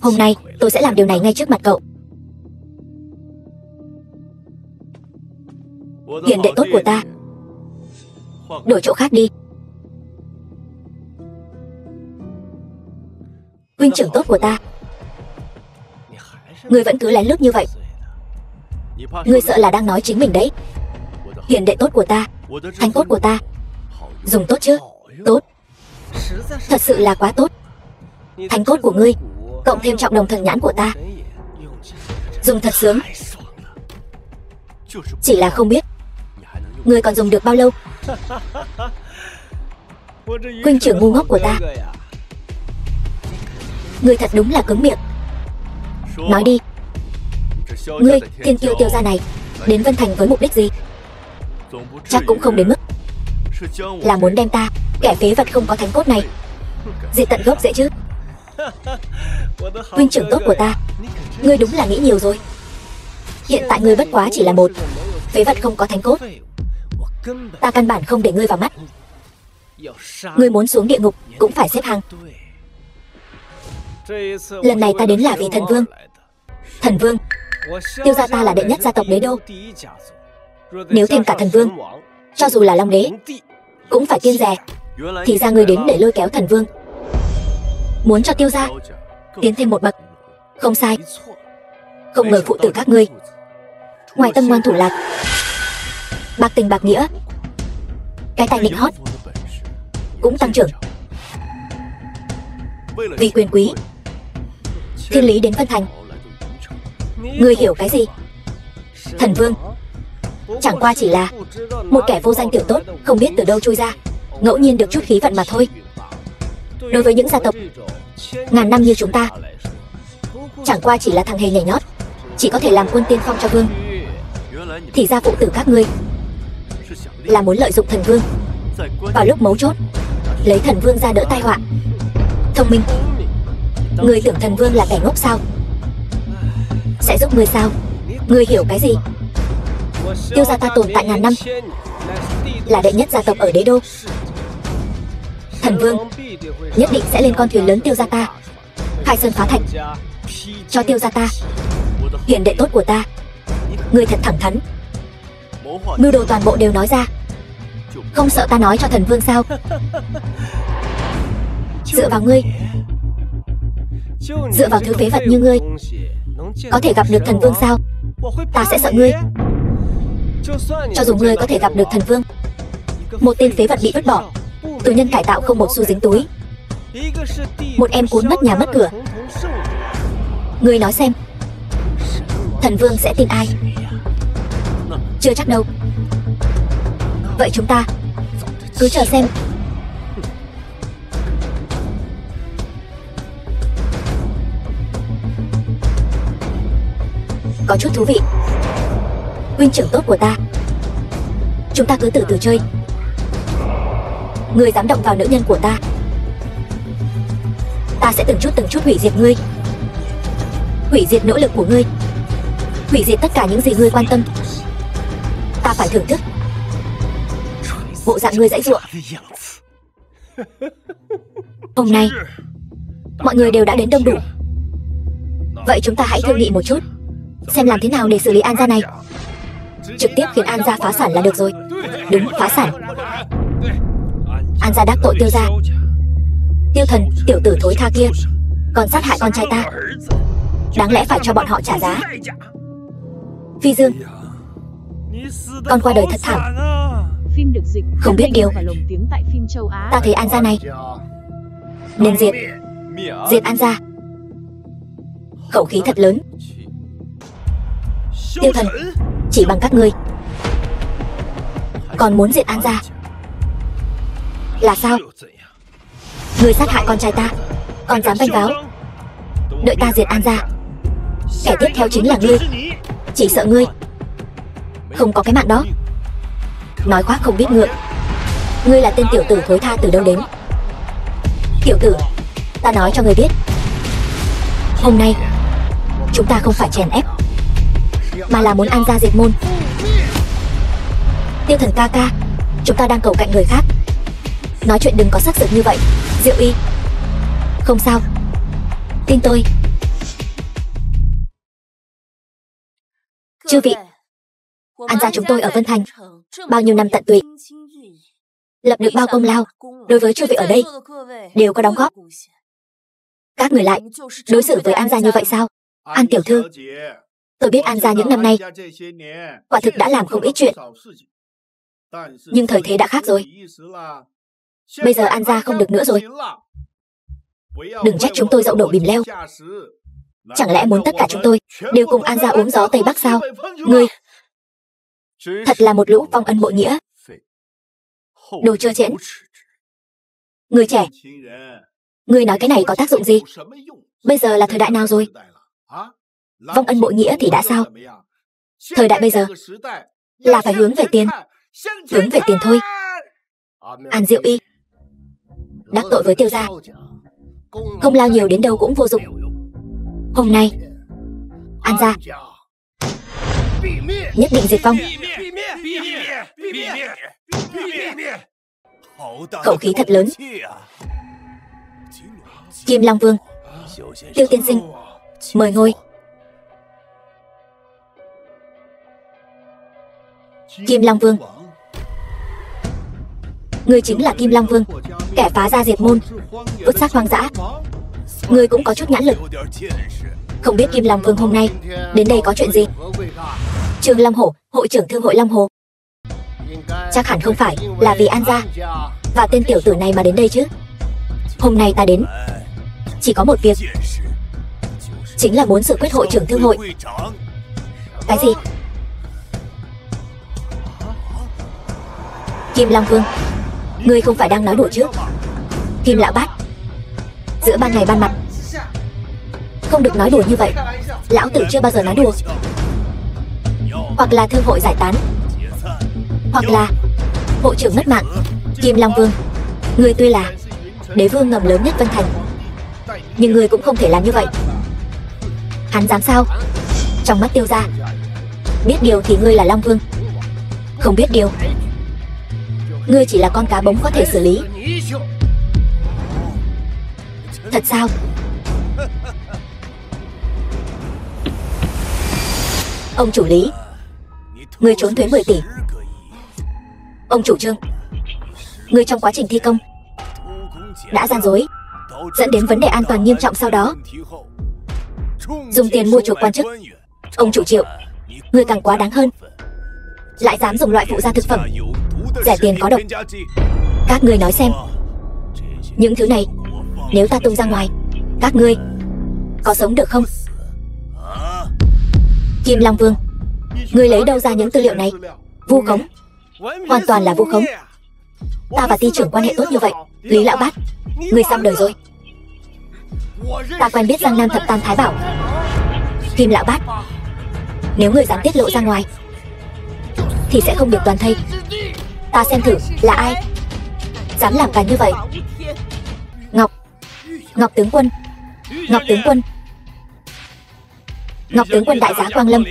Hôm nay tôi sẽ làm điều này ngay trước mặt cậu. Hiền đệ tốt của ta, đổi chỗ khác đi. Huynh trưởng tốt của ta, ngươi vẫn cứ lén lút như vậy. Ngươi sợ là đang nói chính mình đấy. Hiền đệ tốt của ta, thanh cốt của ta, dùng tốt chứ? Tốt, thật sự là quá tốt. Thanh cốt của ngươi cộng thêm trọng đồng thần nhãn của ta, dùng thật sướng. Chỉ là không biết ngươi còn dùng được bao lâu. Huynh trưởng ngu ngốc của ta, ngươi thật đúng là cứng miệng. Nói đi, ngươi thiên kiêu Tiêu gia này đến Vân Thành với mục đích gì? Chắc cũng không đến mức là muốn đem ta, kẻ phế vật không có thánh cốt này, diệt tận gốc dễ chứ? Huynh trưởng tốt của ta, ngươi đúng là nghĩ nhiều rồi. Hiện tại ngươi bất quá chỉ là một phế vật không có thánh cốt. Ta căn bản không để ngươi vào mắt. Ngươi muốn xuống địa ngục cũng phải xếp hàng. Lần này ta đến là vì thần vương. Thần vương, Tiêu gia ta là đệ nhất gia tộc đế đô. Nếu thêm cả thần vương, cho dù là long đế cũng phải kiêng dè. Thì ra ngươi đến để lôi kéo thần vương, muốn cho Tiêu gia tiến thêm một bậc. Không sai. Không ngờ phụ tử các ngươi ngoài tâm ngoan thủ lạc, bạc tình bạc nghĩa, cái tài nịnh hót cũng tăng trưởng. Vì quyền quý, thiên lý đến Vân Thành. Ngươi hiểu cái gì? Thần vương chẳng qua chỉ là một kẻ vô danh tiểu tốt, không biết từ đâu chui ra, ngẫu nhiên được chút khí vận mà thôi. Đối với những gia tộc ngàn năm như chúng ta, chẳng qua chỉ là thằng hề nhảy nhót, chỉ có thể làm quân tiên phong cho vương. Thì ra phụ tử các ngươi là muốn lợi dụng thần vương vào lúc mấu chốt, lấy thần vương ra đỡ tai họa. Thông minh. Ngươi tưởng thần vương là kẻ ngốc sao? Sẽ giúp ngươi sao? Ngươi hiểu cái gì? Tiêu gia ta tồn tại ngàn năm, là đệ nhất gia tộc ở đế đô. Thần vương nhất định sẽ lên con thuyền lớn Tiêu gia ta, khai sơn phá thạch cho Tiêu gia ta. Hiền đệ tốt của ta, ngươi thật thẳng thắn, mưu đồ toàn bộ đều nói ra. Không sợ ta nói cho thần vương sao? Dựa vào ngươi, dựa vào thứ phế vật như ngươi, có thể gặp được thần vương sao? Ta sẽ sợ ngươi. Cho dù ngươi có thể gặp được thần vương, một tên phế vật bị vứt bỏ, tù nhân cải tạo không một xu dính túi, một em cuốn mất nhà mất cửa, ngươi nói xem, thần vương sẽ tin ai? Chưa chắc đâu. Vậy chúng ta cứ chờ xem. Có chút thú vị. Huynh trưởng tốt của ta, chúng ta cứ từ từ chơi. Ngươi dám động vào nữ nhân của ta, ta sẽ từng chút hủy diệt ngươi, hủy diệt nỗ lực của ngươi, hủy diệt tất cả những gì ngươi quan tâm. Ta phải thưởng thức bộ dạng ngươi giãy giụa. Hôm nay mọi người đều đã đến đông đủ, vậy chúng ta hãy thương nghị một chút, xem làm thế nào để xử lý An gia này. Trực tiếp khiến An gia phá sản là được rồi. Đúng, phá sản. An gia đắc tội Tiêu gia. Tiêu Thần, tiểu tử thối tha kia, còn sát hại con trai ta, đáng lẽ phải cho bọn họ trả giá. Phi Dương, con qua đời thật thảm. Phim được dịch không biết điều. và lồng tiếng tại phim châu Á. Ta thấy An gia này nên diệt. Diệt An gia. Khẩu khí thật lớn. Tiêu Thần, chỉ bằng các ngươi còn muốn diệt An gia là sao? Ngươi sát hại con trai ta, còn dám bênh váo. Đợi ta diệt An gia, kẻ tiếp theo chính là ngươi. Chỉ sợ ngươi không có cái mạng đó. Nói khoác không biết ngượng. Ngươi là tên tiểu tử thối tha từ đâu đến? Tiểu tử, ta nói cho ngươi biết, hôm nay chúng ta không phải chèn ép, mà là muốn An gia diệt môn. Tiêu Thần ca ca, chúng ta đang cầu cạnh người khác, nói chuyện đừng có sắc sực như vậy. Diệu Y, không sao, tin tôi, Chư vị, An gia chúng tôi ở Vân Thành bao nhiêu năm tận tụy, lập được bao công lao, đối với chư vị ở đây đều có đóng góp. Các người lại đối xử với An gia như vậy sao? An tiểu thư, tôi biết An gia những năm nay quả thực đã làm không ít chuyện, nhưng thời thế đã khác rồi. Bây giờ An gia không được nữa rồi. Đừng trách chúng tôi dậu đổ bìm leo. Chẳng lẽ muốn tất cả chúng tôi đều cùng An gia uống gió Tây Bắc sao? Ngươi thật là một lũ vong ân bội nghĩa, đồ trơ trẽn. Người trẻ, ngươi nói cái này có tác dụng gì? Bây giờ là thời đại nào rồi? Vong ân bội nghĩa thì đã sao? Thời đại bây giờ là phải hướng về tiền, hướng về tiền thôi. An Diệu Y đắc tội với Tiêu gia, công lao nhiều đến đâu cũng vô dụng. Hôm nay An gia nhất định diệt vong. Khẩu khí thật lớn. Kim Long Vương, Tiêu tiên sinh, mời ngồi. Kim Long Vương, ngươi chính là Kim Long Vương, kẻ phá gia diệt môn, vứt xác hoang dã. Ngươi cũng có chút nhãn lực. Không biết Kim Long Vương hôm nay đến đây có chuyện gì? Trương Long Hổ, hội trưởng thương hội Long Hồ, chắc hẳn không phải là vì An gia và tên tiểu tử này mà đến đây chứ. Hôm nay ta đến chỉ có một việc, chính là muốn sự quyết hội trưởng thương hội. Cái gì? Kim Long Vương, ngươi không phải đang nói đùa chứ? Kim lão bát, giữa ban ngày ban mặt không được nói đùa như vậy. Lão tử chưa bao giờ nói đùa. Hoặc là thương hội giải tán, hoặc là hội trưởng mất mạng. Kim Long Vương, ngươi tuy là đế vương ngầm lớn nhất Vân Thành, nhưng ngươi cũng không thể làm như vậy. Hắn dám sao? Trong mắt Tiêu gia, biết điều thì ngươi là Long Vương, không biết điều ngươi chỉ là con cá bống có thể xử lý. Thật sao? Ông chủ Lý, ngươi trốn thuế 10 tỷ. Ông chủ Trương, ngươi trong quá trình thi công đã gian dối, dẫn đến vấn đề an toàn nghiêm trọng. Sau đó dùng tiền mua chuộc quan chức. Ông chủ Triệu, ngươi càng quá đáng hơn, lại dám dùng loại phụ gia thực phẩm rẻ tiền có độc. Các ngươi nói xem, những thứ này nếu ta tung ra ngoài, các ngươi có sống được không? Kim Long Vương, ngươi lấy đâu ra những tư liệu này? Vu khống, hoàn toàn là vu khống. Ta và ty trưởng quan hệ tốt như vậy. Lý lão bát, ngươi xong đời rồi. Ta quen biết Giang Nam thập tam thái bảo. Kim lão bát, nếu ngươi dám tiết lộ ra ngoài thì sẽ không được toàn thây. Ta xem thử là ai dám làm càn như vậy. Ngọc tướng quân, Ngọc tướng quân, Ngọc tướng quân đại giá Quang Lâm,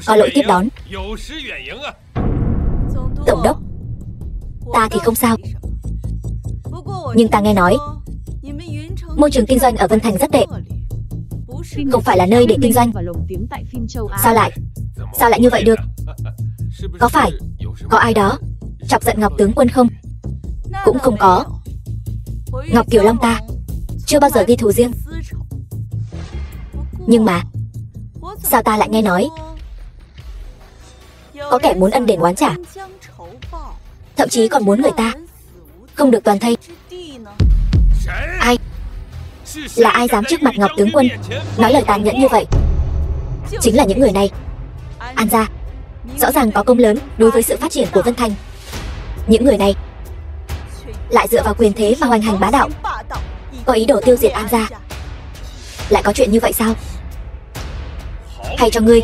có lỗi tiếp đón. Tổng đốc, ta thì không sao, nhưng ta nghe nói môi trường kinh doanh ở Vân Thành rất tệ, không phải là nơi để kinh doanh. Sao lại như vậy được? Có phải có ai đó chọc giận Ngọc tướng quân không? Cũng không có. Ngọc Kiều Long ta chưa bao giờ ghi thù riêng, nhưng mà sao ta lại nghe nói có kẻ muốn ân đền oán trả, thậm chí còn muốn người ta không được toàn thây. Ai? Là ai dám trước mặt Ngọc tướng quân nói lời tàn nhẫn như vậy? Chính là những người này. An gia rõ ràng có công lớn đối với sự phát triển của Vân Thành. Những người này lại dựa vào quyền thế mà hoành hành bá đạo, có ý đồ tiêu diệt An gia. Lại có chuyện như vậy sao? Hay cho ngươi,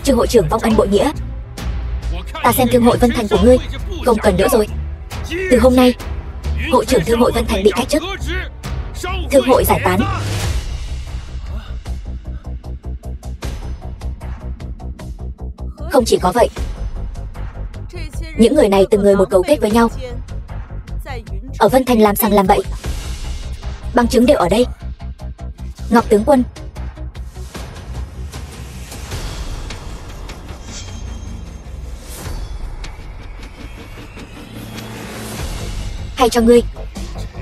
Trương hội trưởng vong ân bội nghĩa, ta xem thương hội Vân Thành của ngươi không cần nữa rồi. Từ hôm nay, hội trưởng thương hội Vân Thành bị cách chức, thương hội giải tán. Không chỉ có vậy, những người này từng người một cấu kết với nhau, ở Vân Thành làm sằng làm bậy. Bằng chứng đều ở đây. Ngọc tướng quân, Hay cho ngươi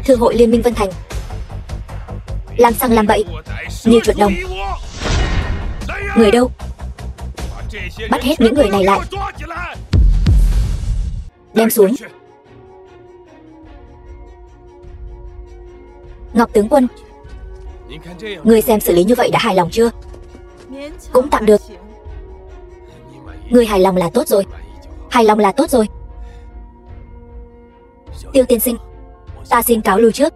Thương hội Liên minh Vân Thành làm xăng làm bậy như chuột đồng. Người đâu? Bắt hết những người này lại, đem xuống. Ngọc tướng quân, ngươi xem xử lý như vậy đã hài lòng chưa? Cũng tạm được. Ngươi hài lòng là tốt rồi. Hài lòng là tốt rồi. Tiêu tiên sinh, ta xin cáo lui trước.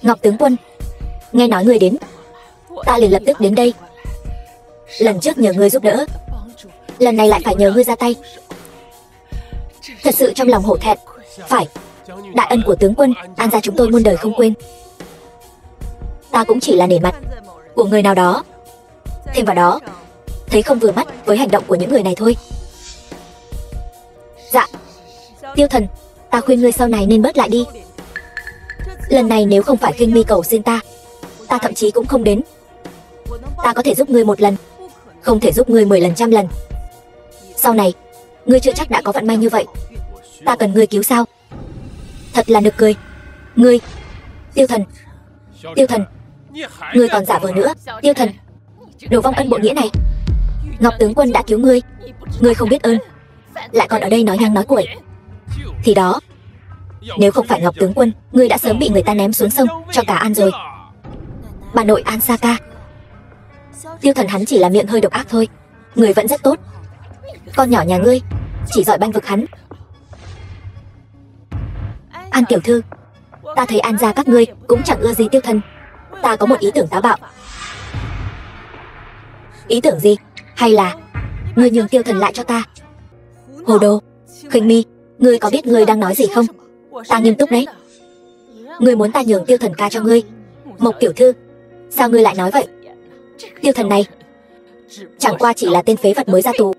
Ngọc tướng quân, nghe nói ngươi đến, ta liền lập tức đến đây. Lần trước nhờ ngươi giúp đỡ, lần này lại phải nhờ ngươi ra tay. Thật sự trong lòng hổ thẹn. Phải, đại ân của tướng quân An gia chúng tôi muôn đời không quên. Ta cũng chỉ là nể mặt của người nào đó, thêm vào đó thấy không vừa mắt với hành động của những người này thôi. Dạ, Tiêu thần, ta khuyên ngươi sau này nên bớt lại đi. Lần này nếu không phải khinh mi cầu xin ta thậm chí cũng không đến. Ta có thể giúp ngươi một lần, không thể giúp ngươi 10 lần 100 lần. Sau này ngươi chưa chắc đã có vận may như vậy. Ta cần ngươi cứu sao? Thật là nực cười. Ngươi, Tiêu thần, Tiêu thần, ngươi còn giả vờ nữa. Tiêu thần, đồ vong ân bội nghĩa này. Ngọc tướng quân đã cứu ngươi, ngươi không biết ơn, lại còn ở đây nói nhăng nói cuội. Thì đó, nếu không phải Ngọc tướng quân, ngươi đã sớm bị người ta ném xuống sông cho cả An rồi. Bà nội An Saka. Tiêu thần hắn chỉ là miệng hơi độc ác thôi, người vẫn rất tốt. Con nhỏ nhà ngươi chỉ giỏi banh vực hắn. An tiểu thư, ta thấy An gia các ngươi cũng chẳng ưa gì Tiêu thần. Ta có một ý tưởng táo bạo. Ý tưởng gì? Hay là ngươi nhường Tiêu thần lại cho ta? Hồ đồ, khinh mi, ngươi có biết ngươi đang nói gì không? Ta nghiêm túc đấy. Ngươi muốn ta nhường Tiêu thần ca cho ngươi? Mộc tiểu thư, sao ngươi lại nói vậy? Tiêu thần này chẳng qua chỉ là tên phế vật mới ra tù.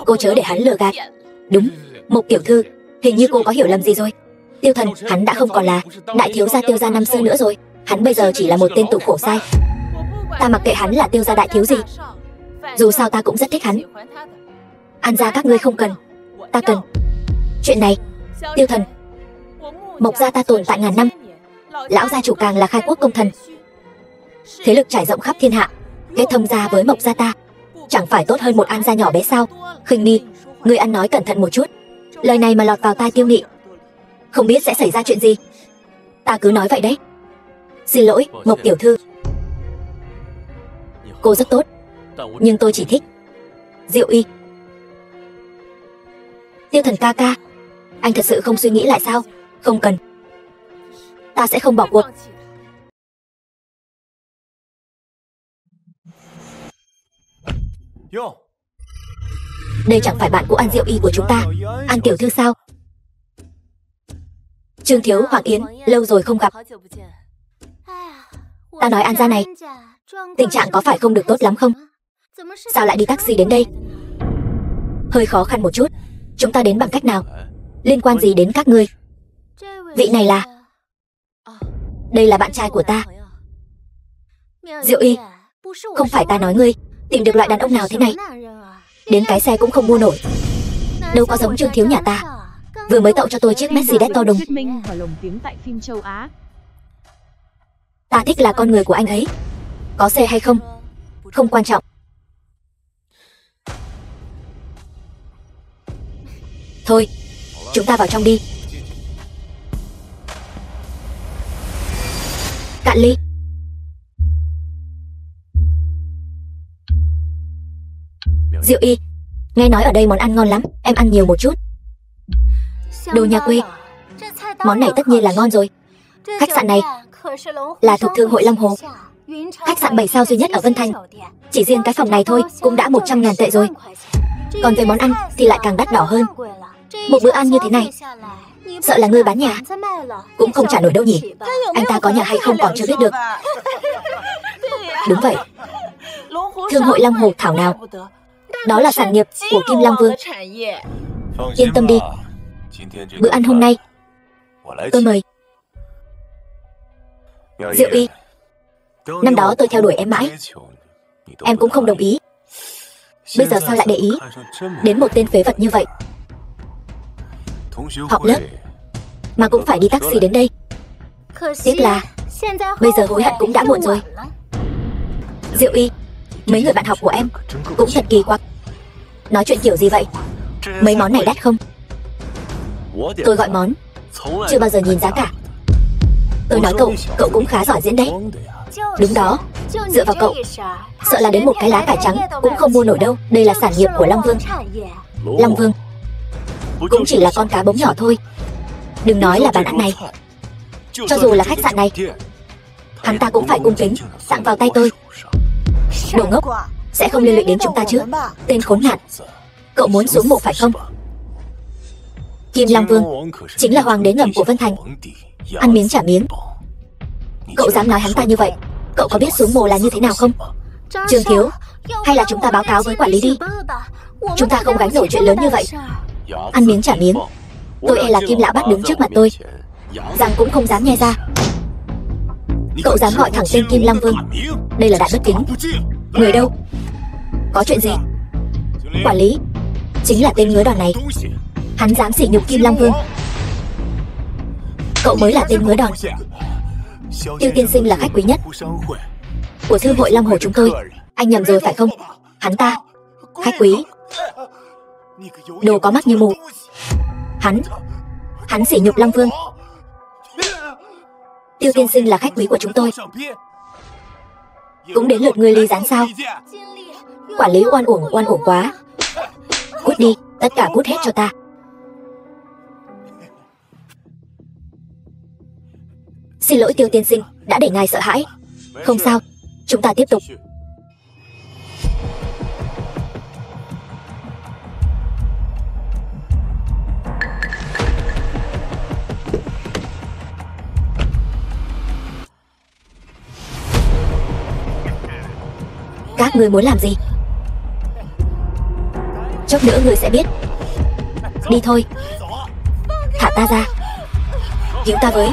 Cô chớ để hắn lừa gạt. Đúng, Mộc tiểu thư, hình như cô có hiểu lầm gì rồi. Tiêu thần hắn đã không còn là đại thiếu gia Tiêu gia năm xưa nữa rồi. Hắn bây giờ chỉ là một tên tù khổ sai. Ta mặc kệ hắn là Tiêu gia đại thiếu gì, dù sao ta cũng rất thích hắn. An gia các ngươi không cần, ta cần. Chuyện này, Tiêu thần, Mộc gia ta tồn tại ngàn năm, lão gia chủ càng là khai quốc công thần, thế lực trải rộng khắp thiên hạ. Kết thông gia với Mộc gia ta chẳng phải tốt hơn một An gia nhỏ bé sao? Khinh mi, ngươi ăn nói cẩn thận một chút. Lời này mà lọt vào tai Tiêu Nghị, không biết sẽ xảy ra chuyện gì. Ta cứ nói vậy đấy. Xin lỗi, Mộc tiểu thư. Cô rất tốt, nhưng tôi chỉ thích Diệu Y. Tiêu thần ca ca, anh thật sự không suy nghĩ lại sao? Không cần, ta sẽ không bỏ cuộc. Đây chẳng phải bạn của An Diệu Y của chúng ta, An tiểu thư sao? Trương thiếu Hoàng Yến, lâu rồi không gặp. Ta nói An gia này, tình trạng có phải không được tốt lắm không? Sao lại đi taxi đến đây? Hơi khó khăn một chút. Chúng ta đến bằng cách nào? Liên quan gì đến các ngươi? Vị này là... Đây là bạn trai của ta. Diệu Y, không phải ta nói ngươi tìm được loại đàn ông nào thế này, đến cái xe cũng không mua nổi. Đâu có giống Trương thiếu nhà ta, vừa mới tậu cho tôi chiếc Mercedes to đùng. Ta thích là con người của anh ấy. Có xe hay không không quan trọng. Thôi, chúng ta vào trong đi. Cạn ly. Diệu Y, nghe nói ở đây món ăn ngon lắm, em ăn nhiều một chút. Đồ nhà quê, món này tất nhiên là ngon rồi. Khách sạn này là thuộc Thương hội Long Hồ, khách sạn 7 sao duy nhất ở Vân Thành. Chỉ riêng cái phòng này thôi cũng đã 100.000 tệ rồi. Còn về món ăn thì lại càng đắt đỏ hơn. Một bữa ăn như thế này, sợ là ngươi bán nhà cũng không trả nổi đâu nhỉ. Anh ta có nhà hay không còn chưa biết được. Đúng vậy, Thương hội Long Hồ thảo nào, đó là sản nghiệp của Kim Long Vương. Yên tâm đi, bữa ăn hôm nay tôi mời. Diệu Y, năm đó tôi theo đuổi em mãi, em cũng không đồng ý. Bây giờ sao lại để ý đến một tên phế vật như vậy? Học lớp mà cũng phải đi taxi đến đây. Tiếc là bây giờ hối hận cũng đã muộn rồi. Diệu Y, mấy người bạn học của em cũng thật kỳ quặc. Nói chuyện kiểu gì vậy? Mấy món này đắt không? Tôi gọi món, chưa bao giờ nhìn giá cả. Tôi nói cậu cũng khá giỏi diễn đấy. Đúng đó, dựa vào cậu, sợ là đến một cái lá cải trắng cũng không mua nổi đâu. Đây là sản nghiệp của Long Vương. Long Vương cũng chỉ là con cá bống nhỏ thôi. Đừng nói là bàn ăn này, cho dù là khách sạn này, hắn ta cũng phải cung kính tặng vào tay tôi. Đồ ngốc, sẽ không liên lụy đến chúng ta chứ? Tên khốn nạn, cậu muốn xuống mộ phải không? Kim Long Vương chính là hoàng đế ngầm của Vân Thành, ăn miếng trả miếng. Cậu dám nói hắn ta như vậy? Cậu có biết xuống mồ là như thế nào không? Trương Thiếu, hay là chúng ta báo cáo với quản lý đi. Chúng ta không gánh nổi chuyện lớn như vậy. Ăn miếng trả miếng. Tôi e là Kim lão bát đứng trước mặt tôi, rằng cũng không dám nghe ra. Cậu dám gọi thẳng tên Kim Long Vương, đây là đại bất kính. Người đâu? Có chuyện gì? Quản lý, chính là tên ngứa đòn này. Hắn dám sỉ nhục Kim Long Vương. Cậu mới là tên ngứa đòn. Tiêu tiên sinh là khách quý nhất của thương hội Long Hồ chúng tôi. Anh nhầm rồi phải không? Hắn ta khách quý, đồ có mắt như mù. Hắn sỉ nhục Long Vương. Tiêu tiên sinh là khách quý của chúng tôi, cũng đến lượt ngươi ly gián sao? Quản lý oan uổng quá. Cút đi, tất cả cút hết cho ta. Xin lỗi Tiêu tiên sinh, đã để ngài sợ hãi. Không sao, chúng ta tiếp tục. Các ngươi muốn làm gì? Chốc nữa ngươi sẽ biết. Đi thôi. Thả ta ra. Cứu ta với.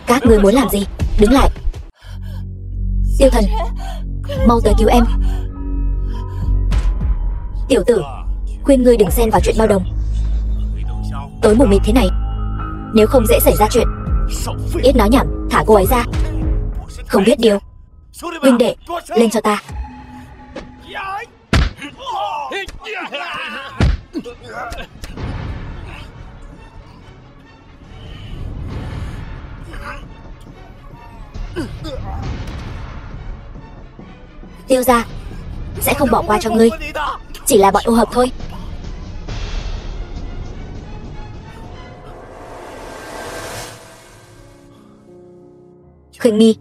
Các ngươi muốn làm gì? Đứng lại. Tiêu thần, mau tới cứu em. Tiểu tử, khuyên ngươi đừng xen vào chuyện bao đồng. Tối mù mịt thế này, nếu không dễ xảy ra chuyện. Ít nói nhảm, thả cô ấy ra. Không biết điều. Huynh đệ, lên cho ta. Tiêu gia sẽ không bỏ qua cho ngươi. Chỉ là bọn ô hợp thôi. Khuynh Nhi,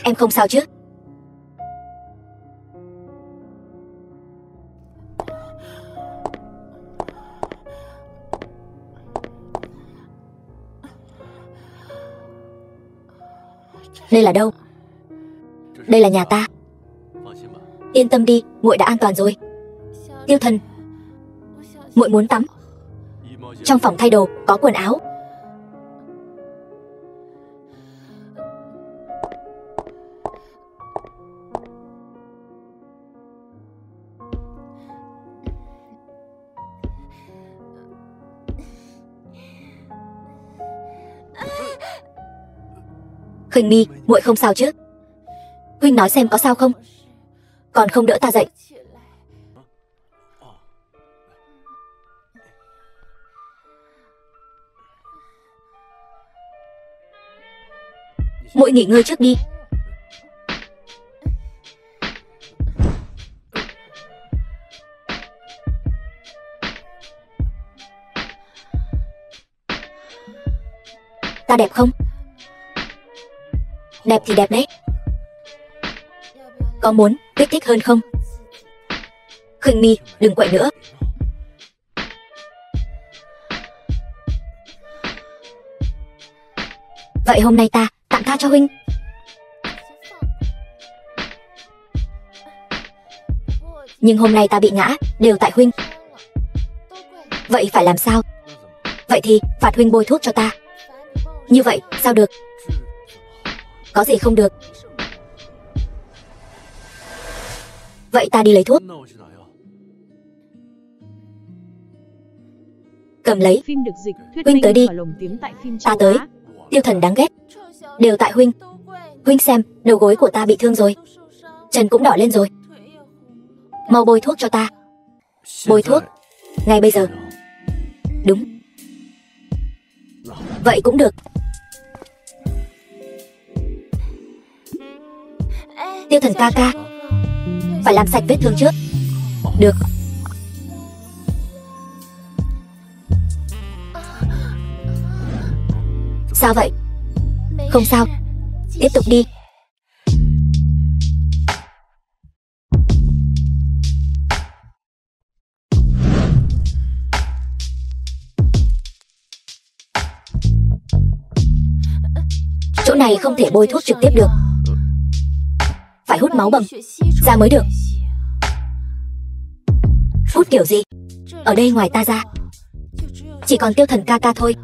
em không sao chứ? Đây là đâu? Đây là nhà ta. Yên tâm đi, muội đã an toàn rồi. Tiêu thần, muội muốn tắm. Trong phòng thay đồ có quần áo. Khuynh Nhi, muội không sao chứ? Huynh nói xem có sao không? Còn không đỡ ta dậy. Muội nghỉ ngơi trước đi. Ta đẹp không? Đẹp thì đẹp đấy. Có muốn kích thích hơn không? Khuynh Nhi, đừng quậy nữa. Vậy hôm nay ta tạm tha cho huynh. Nhưng hôm nay ta bị ngã đều tại huynh. Vậy phải làm sao? Vậy thì phạt huynh bôi thuốc cho ta. Như vậy sao được? Có gì không được? Vậy ta đi lấy thuốc. Cầm lấy. Phim được dịch, thuyết Huynh minh tới đi. và lồng tiếng tại phim Ta châu tới. Á. Tiêu Thần đáng ghét. Đều tại Huynh. Huynh xem, đầu gối của ta bị thương rồi. Chân cũng đỏ lên rồi. Mau bôi thuốc cho ta. Bôi thuốc. Ngay bây giờ. Đúng. Vậy cũng được. Tiêu Thần ca ca, phải làm sạch vết thương trước. Được. Sao vậy? Không sao. Tiếp tục đi. Chỗ này không thể bôi thuốc trực tiếp được. Phải hút máu bầm ra mới được. Hút kiểu gì? Ở đây ngoài ta ra chỉ còn Tiêu Thần ca ca thôi.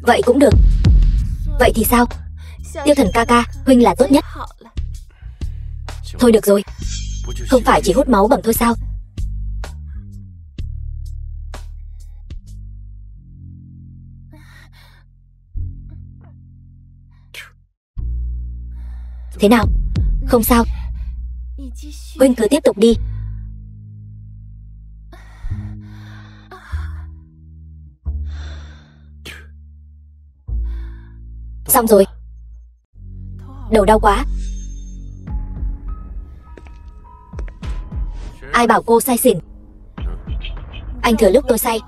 Vậy cũng được. Vậy thì sao? Tiêu Thần ca ca, Huynh là tốt nhất. Thôi được rồi. Không phải chỉ hút máu bầm thôi sao? Thế nào? Không sao. Huynh cứ tiếp tục đi. Xong rồi. Đầu đau quá. Ai bảo cô say xỉn? Anh thừa lúc tôi say.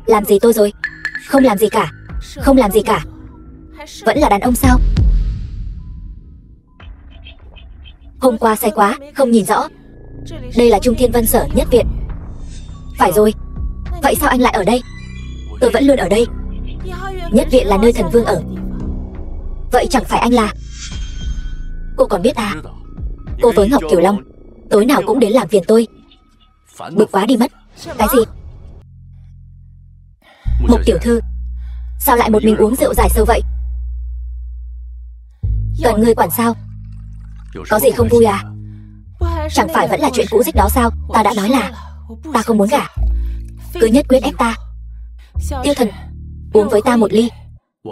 Làm gì tôi rồi? Không làm gì cả. Không làm gì cả. Vẫn là đàn ông sao? Hôm qua say quá, không nhìn rõ. Đây là Trung Thiên Vân Sở Nhất Viện. Phải rồi. Vậy sao anh lại ở đây? Tôi vẫn luôn ở đây. Nhất Viện là nơi thần vương ở. Vậy chẳng phải anh là... Cô còn biết à? Cô với Ngọc Kiều Long tối nào cũng đến làm phiền tôi. Bực quá đi mất. Cái gì? Một tiểu thư sao lại một mình uống rượu dài sâu vậy? Cần ngươi quản sao? Có gì không vui à? Chẳng phải vẫn là chuyện cũ dích đó sao? Ta đã nói là ta không muốn gả. Cứ nhất quyết ép ta. Tiêu Thần, uống với ta một ly.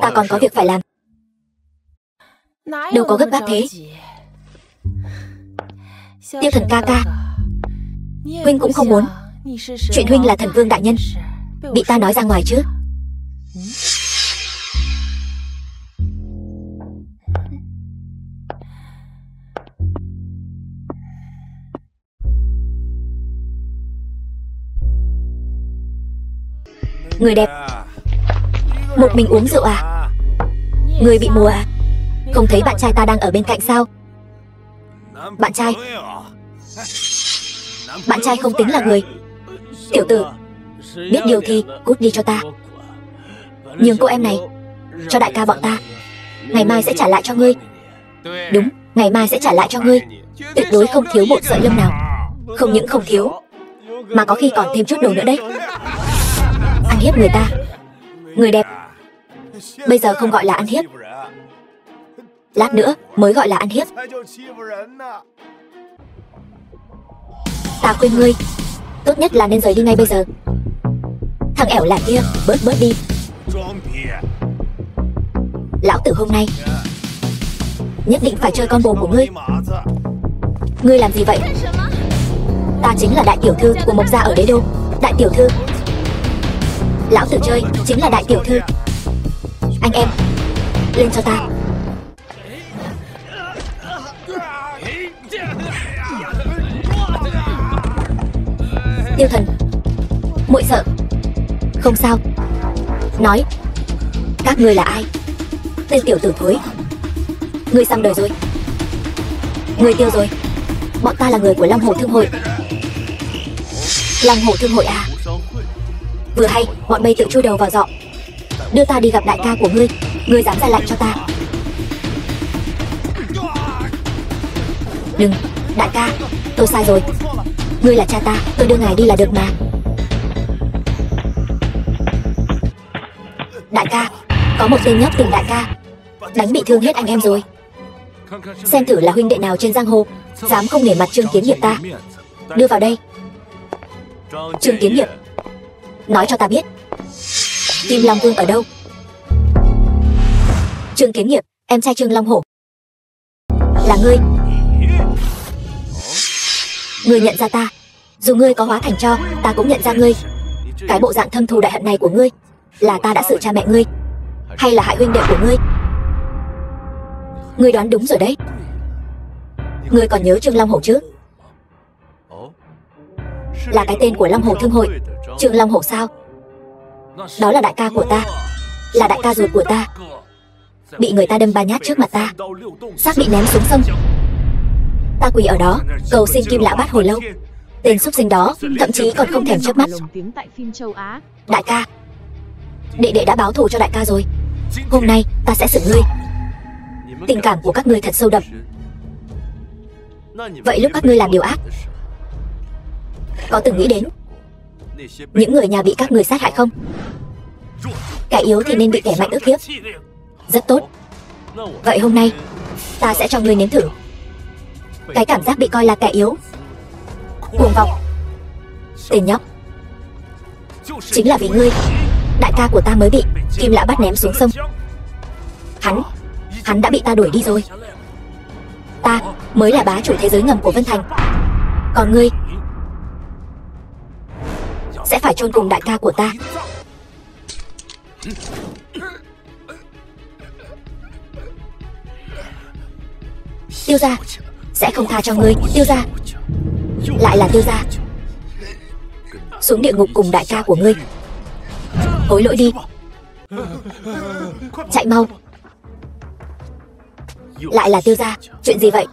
Ta còn có việc phải làm. Đâu có gấp gáp thế. Tiêu Thần ca ca, Huynh cũng không muốn. Chuyện Huynh là thần vương đại nhân bị ta nói ra ngoài chứ. Người đẹp, một mình uống rượu à? Người bị mù à? Không thấy bạn trai ta đang ở bên cạnh sao? Bạn trai? Bạn trai không tính là người. Tiểu tử, biết điều thì cút đi cho ta. Nhường cô em này cho đại ca bọn ta. Ngày mai sẽ trả lại cho ngươi. Đúng, ngày mai sẽ trả lại cho ngươi. Tuyệt đối không thiếu một sợi lông nào. Không những không thiếu, mà có khi còn thêm chút đồ nữa đấy. Ăn hiếp người ta. Người đẹp bây giờ không gọi là ăn hiếp. Lát nữa mới gọi là ăn hiếp. Ta khuyên ngươi tốt nhất là nên rời đi ngay bây giờ. Thằng ẻo lả kia, bớt đi. Lão tử hôm nay nhất định phải chơi con bồ của ngươi. Ngươi làm gì vậy? Ta chính là đại tiểu thư của Mộc gia ở Đế Đô. Đại tiểu thư. Lão tử chơi chính là đại tiểu thư. Anh em, lên cho ta. Tiêu Thần, muội sợ. Không sao. Nói, các ngươi là ai? Tên tiểu tử thối. Ngươi xong đời rồi. Ngươi tiêu rồi. Bọn ta là người của Long Hồ Thương Hội. Long Hồ Thương Hội à? Vừa hay, bọn bay tự chui đầu vào giọ. Đưa ta đi gặp đại ca của ngươi. Ngươi dám ra lệnh cho ta? Đừng, đại ca, tôi sai rồi. Ngươi là cha ta, tôi đưa ngài đi là được mà. Đại ca, có một tên nhóc tìm đại ca, đánh bị thương hết anh em rồi. Xem thử là huynh đệ nào trên giang hồ dám không nể mặt Trương Kiếm Nghiệp ta. Đưa vào đây. Trương Kiếm Nghiệp, nói cho ta biết, Kim Long Vương ở đâu? Trương Kiếm Nghiệp, em trai Trương Long Hổ. Là ngươi. Ngươi nhận ra ta. Dù ngươi có hóa thành tro, ta cũng nhận ra ngươi. Cái bộ dạng thâm thù đại hận này của ngươi, là ta đã xử cha mẹ ngươi, hay là hại huynh đệ của ngươi? Ngươi đoán đúng rồi đấy. Ngươi còn nhớ Trương Long Hổ chứ? Là cái tên của Long Hổ Thương Hội. Trương Long Hổ sao? Đó là đại ca của ta, là đại ca ruột của ta. Bị người ta đâm 3 nhát trước mặt ta, xác bị ném xuống sông. Ta quỳ ở đó cầu xin Kim Lão Bát hồi lâu. Tên súc sinh đó thậm chí còn không thèm chớp mắt. Đại ca, đệ đệ đã báo thù cho đại ca rồi. Hôm nay ta sẽ xử ngươi. Tình cảm của các ngươi thật sâu đậm. Vậy lúc các ngươi làm điều ác, có từng nghĩ đến những người nhà bị các ngươi sát hại không? Kẻ yếu thì nên bị kẻ mạnh ức hiếp. Rất tốt. Vậy hôm nay ta sẽ cho ngươi nếm thử cái cảm giác bị coi là kẻ yếu. Cuồng vọng. Tên nhóc, chính là vì ngươi, đại ca của ta mới bị Kim Lão Bát ném xuống sông. Hắn đã bị ta đuổi đi rồi. Ta mới là bá chủ thế giới ngầm của Vân Thành. Còn ngươi sẽ phải chôn cùng đại ca của ta. Tiêu gia sẽ không tha cho ngươi. Tiêu gia, lại là Tiêu gia. Xuống địa ngục cùng đại ca của ngươi. Hối lỗi đi. Chạy mau. Lại là Tiêu gia. Chuyện gì vậy?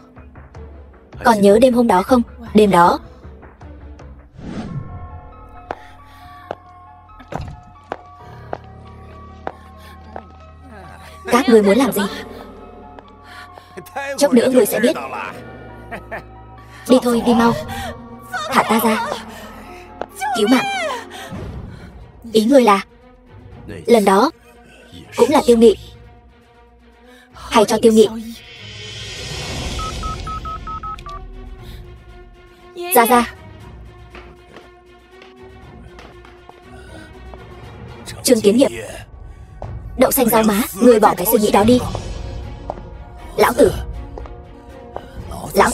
Còn nhớ đêm hôm đó không? Đêm đó các ngươi muốn làm gì? Chốc nữa ngươi sẽ biết. Đi thôi, đi mau. Thả ta ra. Cứu mạng. Ý ngươi là lần đó cũng là Tiêu Nghị, hay cho Tiêu Nghị? Ra. Trương Kiếm Nghiệp, đậu xanh rau má, ngươi bỏ cái suy nghĩ đó đi. Lão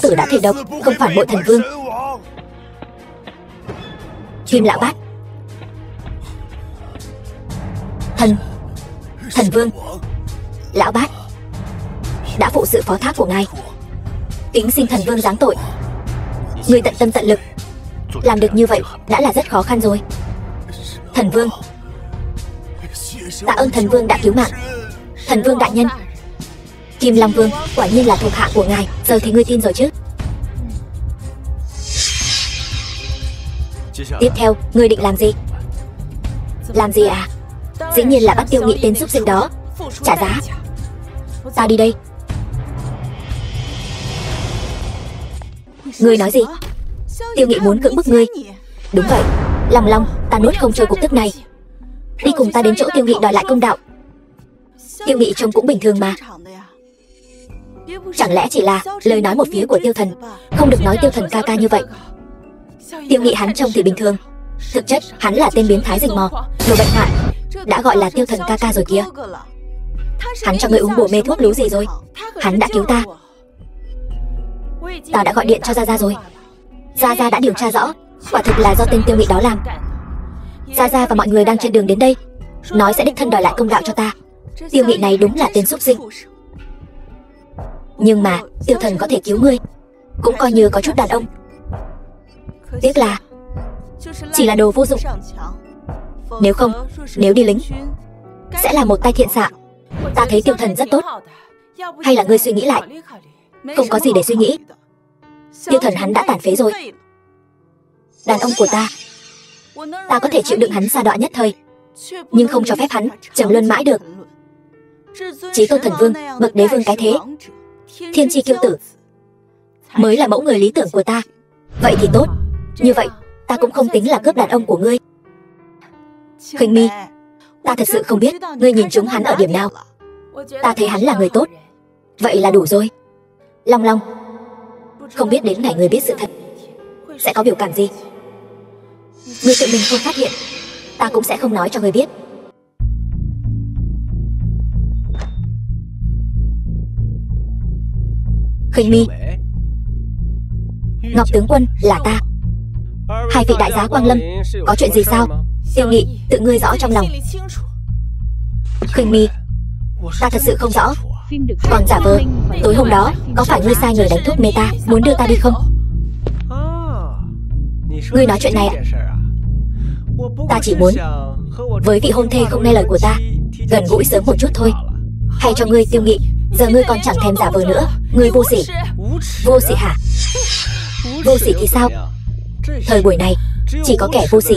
tử đã thể độc, không phản bội thần vương. Kim Lão Bát, thần vương, Lão Bát đã phụ sự phó thác của ngài, kính xin thần vương giáng tội. Ngươi tận tâm tận lực làm được như vậy đã là rất khó khăn rồi. Thần vương, tạ ơn thần vương đã cứu mạng. Thần vương đại nhân, Kim Long Vương quả nhiên là thuộc hạ của ngài. Giờ thì ngươi tin rồi chứ? Tiếp theo ngươi định làm gì? Làm gì à? Dĩ nhiên là bắt Tiêu Nghị tên súc sinh đó trả giá. Ta đi đây. Ngươi nói gì? Tiêu Nghị muốn cưỡng bức ngươi? Đúng vậy. Long, ta nuốt không trôi cục tức này. Đi cùng ta đến chỗ Tiêu Nghị đòi lại công đạo. Tiêu Nghị trông cũng bình thường mà. Chẳng lẽ chỉ là lời nói một phía của Tiêu Thần? Không được nói Tiêu Thần ca ca như vậy. Tiêu Nghị hắn trông thì bình thường, thực chất hắn là tên biến thái rình mò, đồ bệnh hoạn. Đã gọi là Tiêu Thần ca ca rồi kìa. Hắn cho ngươi uống bùa mê thuốc lú gì rồi? Hắn đã cứu ta. Ta đã gọi điện cho Gia Gia rồi. Gia Gia đã điều tra rõ, quả thực là do tên Tiêu Nghị đó làm. Gia Gia và mọi người đang trên đường đến đây, nói sẽ đích thân đòi lại công đạo cho ta. Tiêu Nghị này đúng là tên súc sinh. Nhưng mà Tiêu Thần có thể cứu ngươi, cũng coi như có chút đàn ông. Tiếc là chỉ là đồ vô dụng. Nếu đi lính sẽ là một tay thiện xạ. Ta thấy Tiêu Thần rất tốt. Hay là ngươi suy nghĩ lại? Không có gì để suy nghĩ. Tiêu Thần hắn đã tàn phế rồi. Đàn ông của ta có thể chịu đựng hắn sa đọa nhất thời, nhưng không cho phép hắn trầm luân mãi được. Chí tôn thần vương, bậc đế vương cái thế, thiên chi kiêu tử mới là mẫu người lý tưởng của ta. Vậy thì tốt. Như vậy ta cũng không tính là cướp đàn ông của ngươi. Khuynh Mi, ta thật sự không biết ngươi nhìn trúng hắn ở điểm nào. Ta thấy hắn là người tốt, vậy là đủ rồi. Long Long, không biết đến ngày người biết sự thật sẽ có biểu cảm gì. Người tự mình không phát hiện, ta cũng sẽ không nói cho người biết. Khuynh Mi, Ngọc tướng quân là ta. Hai vị đại giá Quang Lâm, có chuyện gì sao? Tiêu Nghị, tự ngươi rõ trong lòng. Khuynh Mi, ta thật sự không rõ. Còn giả vờ, tối hôm đó có phải ngươi sai người đánh thuốc mê ta, muốn đưa ta đi không? Ngươi nói chuyện này ạ? Ta chỉ muốn với vị hôn thê không nghe lời của ta gần gũi sớm một chút thôi. Hay cho ngươi Tiêu Nghị, giờ ngươi còn chẳng thèm giả vờ nữa. Ngươi vô sỉ. Vô sỉ hả? Vô sỉ thì sao? Thời buổi này chỉ có kẻ vô sỉ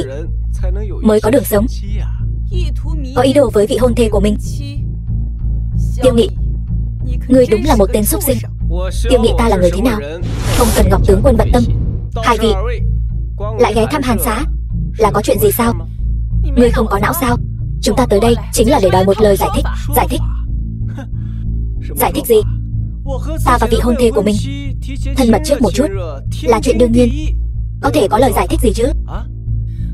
mới có đường sống. Có ý đồ với vị hôn thê của mình. Tiêu Nghị, ngươi đúng là một tên súc sinh. Tiêu Nghị ta là người thế nào không cần Ngọc tướng quân bận tâm. Hai vị lại ghé thăm Hàn Xá là có chuyện gì sao? Ngươi không có não sao? Chúng ta tới đây chính là để đòi một lời giải thích. Giải thích? Giải thích gì? Ta và vị hôn thê của mình thân mật trước một chút là chuyện đương nhiên, có thể có lời giải thích gì chứ?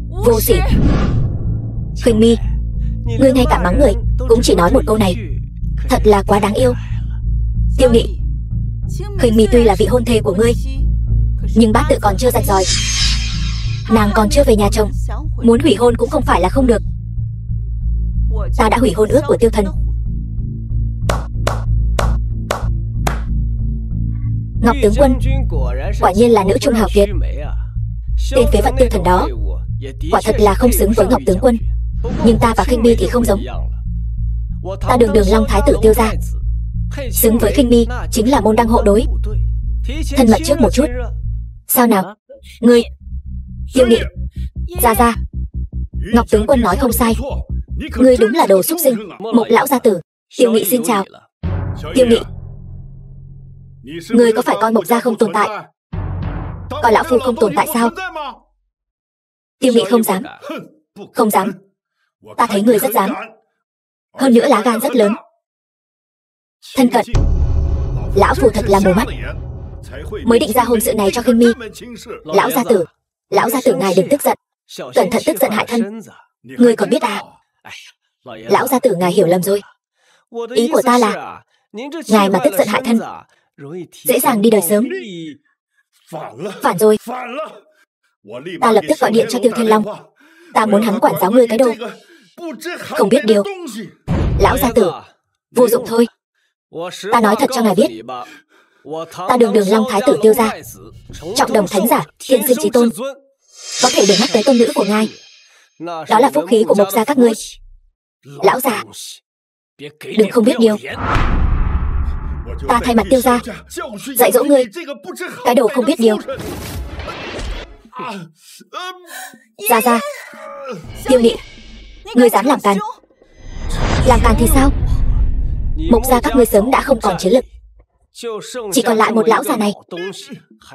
Vô sỉ. Khuynh Mi, ngươi ngay cả mắng người cũng chỉ nói một câu này, thật là quá đáng yêu. Tiêu Nghị, Khuynh Mi tuy là vị hôn thê của ngươi, nhưng bát tự còn chưa rạch ròi, nàng còn chưa về nhà chồng, muốn hủy hôn cũng không phải là không được. Ta đã hủy hôn ước của Tiêu Thần. Ngọc tướng quân quả nhiên là nữ trung hào kiệt. Tên phế vật Tiêu Thần đó quả thật là không xứng với Ngọc tướng quân. Nhưng ta và Khuynh Mi thì không giống. Ta đường đường Long Thái tử Tiêu gia, xứng với Khuynh Mi chính là môn đăng hộ đối. Thân mật trước một chút. Sao nào? Ngươi Tiêu Nghị, ra Ngọc tướng quân nói không sai. Ngươi đúng là đồ súc sinh, một lão gia tử. Tiêu Nghị xin chào. Tiêu Nghị, ngươi có phải coi Mộc gia không tồn tại, coi lão phu không tồn tại sao? Tiêu Nghị không dám. Không dám. Ta thấy ngươi rất dám. Hơn nữa lá gan rất lớn. Thân cận. Lão phu thật là mù mắt, mới định ra hôn sự này cho Khuynh Mi. Lão gia tử ngài đừng tức giận, cẩn thận tức giận hại thân. Ngươi còn biết à? Lão gia tử ngài hiểu lầm rồi. Ý của ta là ngài mà tức giận hại thân, dễ dàng đi đời sớm. Phản rồi. Ta lập tức gọi điện cho Tiêu Thiên Long. Ta muốn hắn quản giáo ngươi cái đồ không biết điều. Lão gia tử, vô dụng thôi. Ta nói thật cho ngài biết, ta đường đường Long Thái tử Tiêu gia, trọng đồng thánh giả, thiên sinh chí tôn, có thể để mắt tới tôn nữ của ngài. Đó là phúc khí của Mộc gia các ngươi. Lão già, đừng không biết điều. Ta thay mặt Tiêu gia dạy dỗ ngươi, cái đồ không biết điều. Ra Tiêu Nghị, ngươi dám làm càn. Làm càn thì sao? Mộc gia các ngươi sớm đã không còn chiến lực, chỉ còn lại một lão già này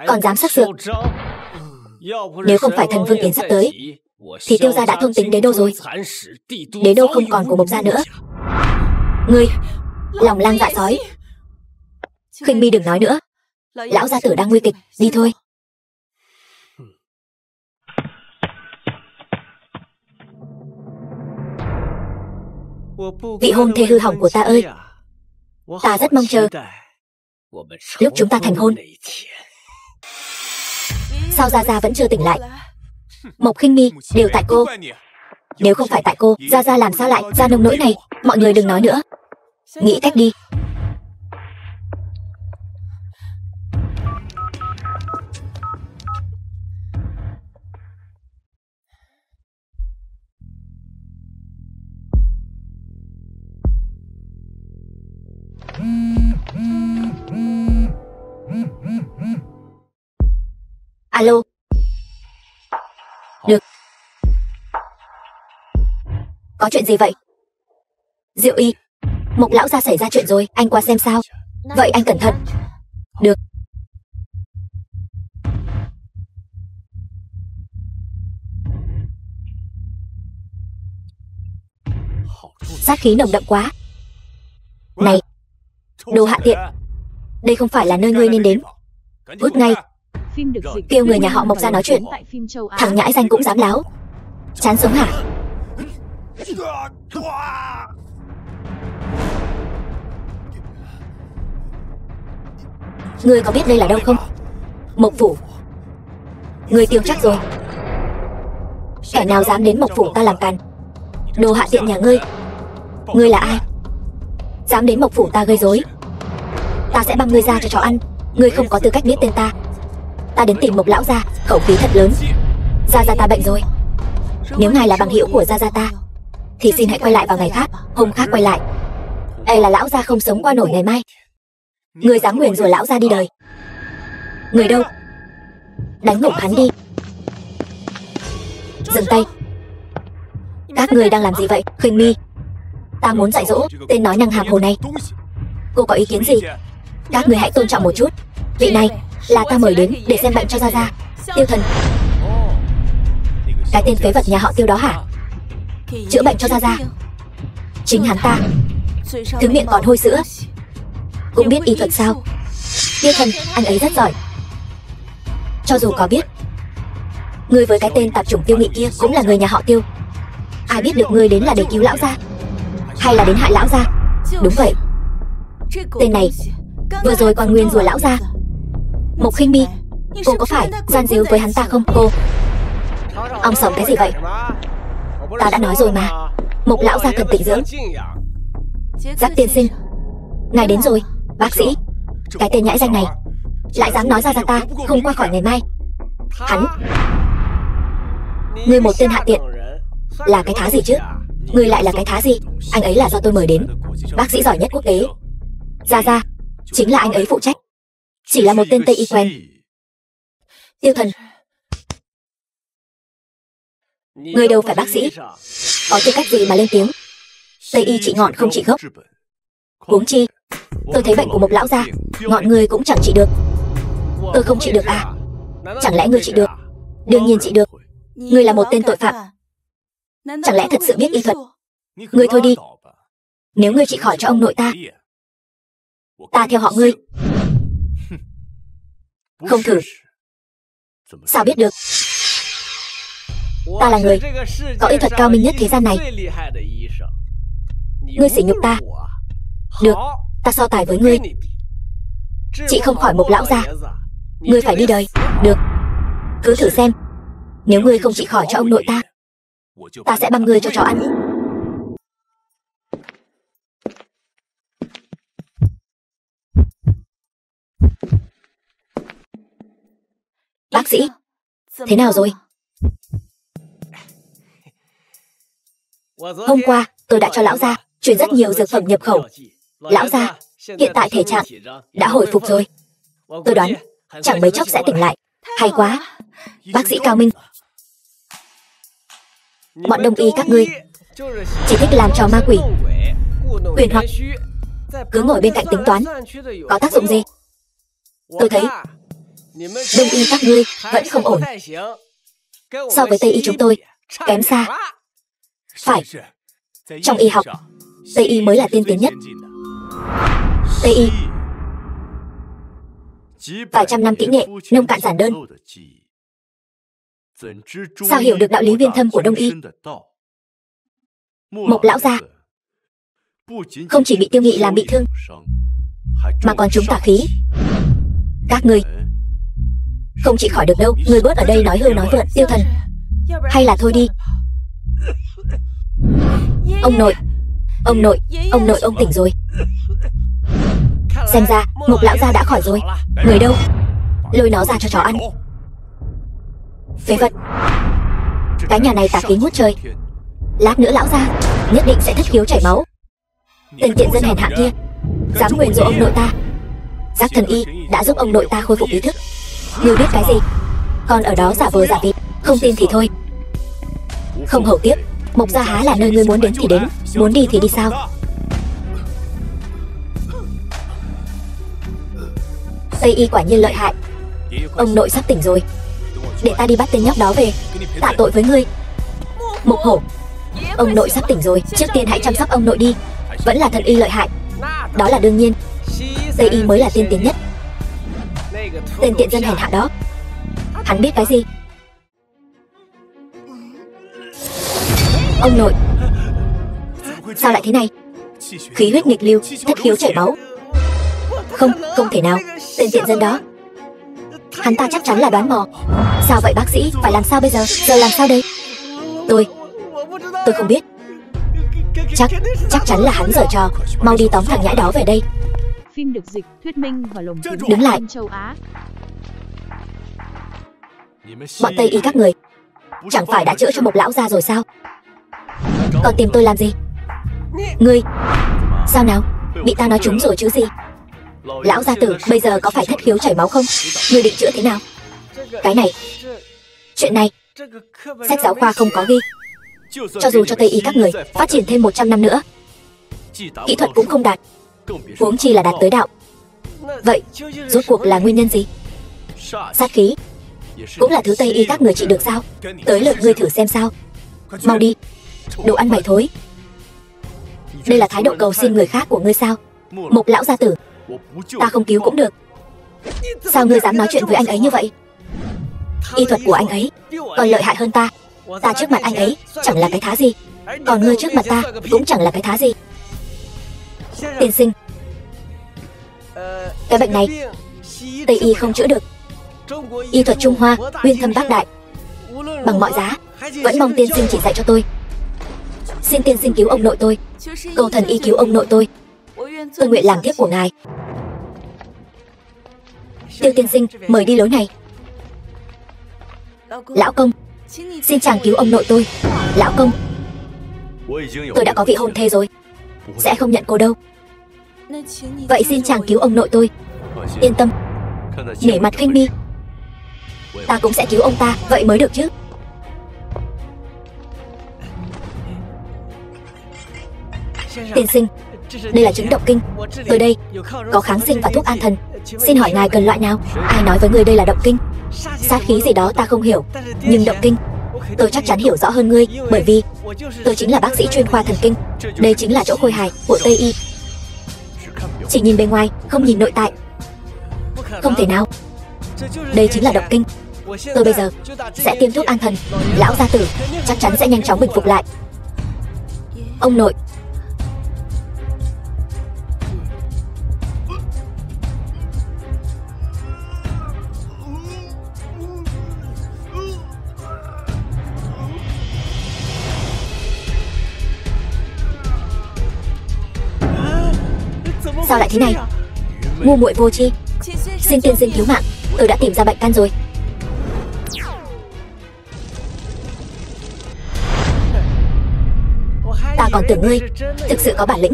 còn dám sắc sược. Nếu không phải thần Vương Yến sắp tới thì Tiêu gia đã thông tính đế đô rồi. Đế đô không còn của Mộc gia nữa. Ngươi lòng lang dạ sói. Khuynh Mi đừng nói nữa, lão gia tử đang nguy kịch, đi thôi. Vị hôn thê hư hỏng của ta ơi, ta rất mong chờ lúc chúng ta thành hôn. Sao Gia vẫn chưa tỉnh lại? Mộc Khuynh Mi đều tại cô. Nếu không phải tại cô, Gia làm sao lại ra nông nỗi này? Mọi người đừng nói nữa, nghĩ cách đi. Alo. Được. Có chuyện gì vậy? Diệu Y, Mộc lão gia xảy ra chuyện rồi, anh qua xem sao. Vậy anh cẩn thận. Được. Sát khí nồng đậm quá. Này, đồ hạ tiện, Đây không phải là nơi ngươi nên đến. Cút ngay. Phim được dịch. Kêu người nhà họ Mộc ra nói chuyện. Tại phim châu Á. Thằng nhãi danh cũng dám láo. Chán sống hả? Ngươi có biết đây là đâu không? Mộc phủ. Ngươi tiêu chắc rồi. Kẻ nào dám đến Mộc phủ ta làm càn. Đồ hạ tiện nhà ngươi. Ngươi là ai? Dám đến Mộc phủ ta gây rối, ta sẽ băm ngươi ra cho chó ăn. Ngươi không có tư cách biết tên ta. Ta đến tìm Mộc lão gia, khẩu khí thật lớn. Gia gia ta bệnh rồi. Nếu ngài là bằng hữu của gia gia ta thì xin hãy quay lại vào ngày khác, hôm khác quay lại. Đây là lão gia không sống qua nổi ngày mai. Ngươi dám nguyền rủa lão gia đi đời. Người đâu? Đánh ngục hắn đi. Dừng tay. Các ngươi đang làm gì vậy? Khinh Mi, ta muốn dạy dỗ tên nói năng hàm hồ này. Cô có ý kiến gì? Các ngươi hãy tôn trọng một chút. Vị này là ta mời đến để xem bệnh cho Gia Gia. Tiêu Thần. Cái tên phế vật nhà họ Tiêu đó hả? Chữa bệnh cho Gia Gia. Chính hắn ta. Thứ miệng còn hôi sữa cũng biết y thuật sao? Tiêu Thần, anh ấy rất giỏi. Cho dù có biết, ngươi với cái tên tạp chủng Tiêu Nghị kia cũng là người nhà họ Tiêu. Ai biết được ngươi đến là để cứu lão gia hay là đến hại lão gia? Đúng vậy. Tên này vừa rồi còn nguyền rủa lão gia. Mộc Khinh Mi, cô có phải gian díu với hắn ta không? Cô ông sòng cái gì vậy? Ta đã nói rồi mà, Mộc lão gia cần tĩnh dưỡng. Giác tiên sinh, ngài đến rồi. Bác sĩ, cái tên nhãi danh này lại dám nói Gia Gia ta không qua khỏi ngày mai. Hắn, ngươi một tên hạ tiện. Là cái thá gì chứ? Ngươi lại là cái thá gì? Anh ấy là do tôi mời đến, bác sĩ giỏi nhất quốc tế. Gia Gia chính là anh ấy phụ trách. Chỉ là một tên Tây y quen. Tiêu Thần, ngươi đâu phải bác sĩ, có tư cách gì mà lên tiếng? Tây y trị ngọn không trị gốc. Huống chi tôi thấy bệnh của Mộc lão gia, ngọn ngươi cũng chẳng trị được. Tôi không trị được à? Chẳng lẽ ngươi trị được? Đương nhiên trị được. Ngươi là một tên tội phạm. Chẳng lẽ thật sự biết y thuật? Ngươi thôi đi. Nếu ngươi trị khỏi cho ông nội ta, ta theo họ ngươi. Không thử sao biết được? Ta là người có y thuật cao minh nhất thế gian này. Ngươi sỉ nhục ta. Được, ta so tài với ngươi. Chị không khỏi Mộc lão gia, ngươi phải đi đời. Được, cứ thử xem. Nếu ngươi không trị khỏi cho ông nội ta, ta sẽ băm ngươi cho chó ăn. Bác sĩ, thế nào rồi? Hôm qua tôi đã cho lão gia chuyển rất nhiều dược phẩm nhập khẩu. Lão gia hiện tại thể trạng đã hồi phục rồi. Tôi đoán chẳng mấy chốc sẽ tỉnh lại. Hay quá, bác sĩ cao minh. Bọn đông y các ngươi chỉ thích làm trò ma quỷ, quyền hoặc cứ ngồi bên cạnh tính toán, có tác dụng gì? Tôi thấy đông y các ngươi vẫn không ổn. So với Tây y chúng tôi kém xa. Phải, trong y học, Tây y mới là tiên tiến nhất. Tây y vài trăm năm kỹ nghệ, nông cạn giản đơn, sao hiểu được đạo lý viên thâm của đông y? Mộc lão gia không chỉ bị Tiêu Nghị làm bị thương, mà còn trúng tà khí. Các ngươi không trị khỏi được đâu. Ngươi bớt ở đây nói hưu nói vượn. Tiêu Thần, hay là thôi đi. Ông nội, ông nội, ông nội, ông tỉnh rồi. Xem ra Mộc lão gia đã khỏi rồi. Người đâu? Lôi nó ra cho chó ăn. Phế vật, cái nhà này tà khí ngút trời. Lát nữa lão gia nhất định sẽ thất khiếu chảy máu. Tên tiện dân hèn hạ kia dám nguyền rủa ông nội ta. Giác thần y đã giúp ông nội ta khôi phục ý thức. Ngươi biết cái gì? Còn ở đó giả vờ giả vịt. Không tin thì thôi. Không hậu tiếp. Mộc gia há là nơi ngươi muốn đến thì đến, muốn đi thì đi sao? Tây y quả nhiên lợi hại. Ông nội sắp tỉnh rồi, để ta đi bắt tên nhóc đó về, tạ tội với ngươi. Mộc Hổ, ông nội sắp tỉnh rồi, trước tiên hãy chăm sóc ông nội đi. Vẫn là thần y lợi hại, đó là đương nhiên. Tây Y mới là tiên tiến nhất. Tên tiện dân hèn hạ đó, hắn biết cái gì? Ông nội, sao lại thế này? Khí huyết nghịch lưu, thất khiếu chảy máu. Không thể nào. Tên tiện dân đó, hắn ta chắc chắn là đoán mò. Sao vậy bác sĩ? Phải làm sao bây giờ? Giờ làm sao đây? Tôi không biết. Chắc chắn là hắn giở trò. Mau đi tóm thằng nhãi đó về đây. Phim được dịch, thuyết minh và lồng tiếng Đứng lại. châu Á. Bọn Tây Y các người chẳng phải đã chữa cho một lão già rồi sao? Còn tìm tôi làm gì? Ngươi sao nào? Bị ta nói trúng rồi chứ gì? Lão gia tử bây giờ có phải thất khiếu chảy máu không? Ngươi định chữa thế nào? Cái này, chuyện này sách giáo khoa không có ghi. Cho dù cho Tây Y các người phát triển thêm 100 năm nữa, kỹ thuật cũng không đạt, huống chi là đạt tới đạo. Vậy rốt cuộc là nguyên nhân gì? Sát khí cũng là thứ Tây Y các người trị được sao? Tới lượt ngươi thử xem sao. Mau đi, đồ ăn mày thối. Đây là thái độ cầu xin người khác của ngươi sao? Một lão gia tử, ta không cứu cũng được. Sao ngươi dám nói chuyện với anh ấy như vậy? Y thuật của anh ấy còn lợi hại hơn ta. Ta trước mặt anh ấy chẳng là cái thá gì, còn ngươi trước mặt ta cũng chẳng là cái thá gì. Tiên sinh, cái bệnh này Tây Y không chữa được. Y thuật Trung Hoa uyên thâm bác đại, bằng mọi giá vẫn mong tiên sinh chỉ dạy cho tôi. Xin tiên sinh cứu ông nội tôi, cầu thần y cứu ông nội tôi. Tôi nguyện làm thiếp của ngài. Tiêu tiên sinh, mời đi lối này. Lão công, xin chàng cứu ông nội tôi. Lão công, tôi đã có vị hôn thê rồi, sẽ không nhận cô đâu. Vậy xin chàng cứu ông nội tôi. Yên tâm, nể mặt khinh mi, ta cũng sẽ cứu ông ta, vậy mới được chứ. Tiên sinh, đây là chứng động kinh. Tôi đây có kháng sinh và thuốc an thần. Xin hỏi ngài cần loại nào? Ai nói với người đây là động kinh? Sát khí gì đó ta không hiểu, nhưng động kinh tôi chắc chắn hiểu rõ hơn ngươi, bởi vì tôi chính là bác sĩ chuyên khoa thần kinh. Đây chính là chỗ khôi hài của Tây Y. Chỉ nhìn bề ngoài, không nhìn nội tại. Không thể nào. Đây chính là động kinh. Tôi bây giờ sẽ tiêm thuốc an thần. Lão gia tử chắc chắn sẽ nhanh chóng bình phục lại. Ông nội, sao lại thế này? Ngu muội vô tri. Xin tiên sinh cứu mạng, tôi đã tìm ra bệnh căn rồi. Ta còn tưởng ngươi thực sự có bản lĩnh,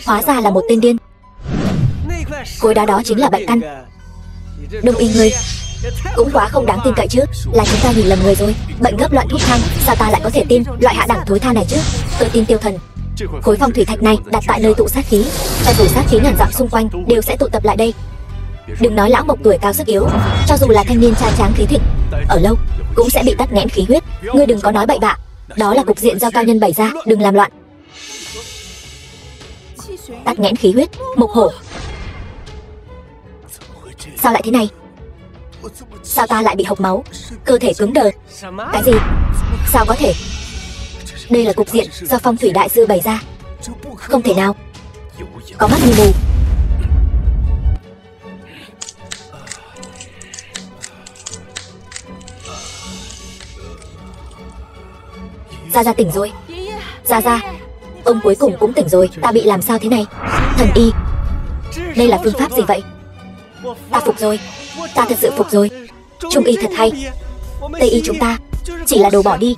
hóa ra là một tên điên. Khối đá đó chính là bệnh căn. Đông y ngươi cũng quá không đáng tin cậy chứ. Là chúng ta nhìn lầm người rồi. Bệnh gấp loạn thuốc thang, sao ta lại có thể tin loại hạ đẳng thối tha này chứ? Tôi tin tiêu thần. Khối phong thủy thạch này đặt tại nơi tụ sát khí, cho dù sát khí ngàn dặm xung quanh đều sẽ tụ tập lại đây. Đừng nói lão mộc tuổi cao sức yếu, cho dù là thanh niên trai tráng khí thịnh, ở lâu cũng sẽ bị tắc nghẽn khí huyết. Ngươi đừng có nói bậy bạ, đó là cục diện do cao nhân bày ra, đừng làm loạn. Tắc nghẽn khí huyết, mộc hổ. Sao lại thế này? Sao ta lại bị hộc máu, cơ thể cứng đờ? Cái gì? Sao có thể? Đây là cục diện do phong thủy đại sư bày ra. Không thể nào. Có mắt như mù. Gia Gia tỉnh rồi. Gia Gia, ông cuối cùng cũng tỉnh rồi. Ta bị làm sao thế này? Thần y, đây là phương pháp gì vậy? Ta phục rồi. Ta thật sự phục rồi. Trung y thật hay. Tây y chúng ta chỉ là đồ bỏ đi.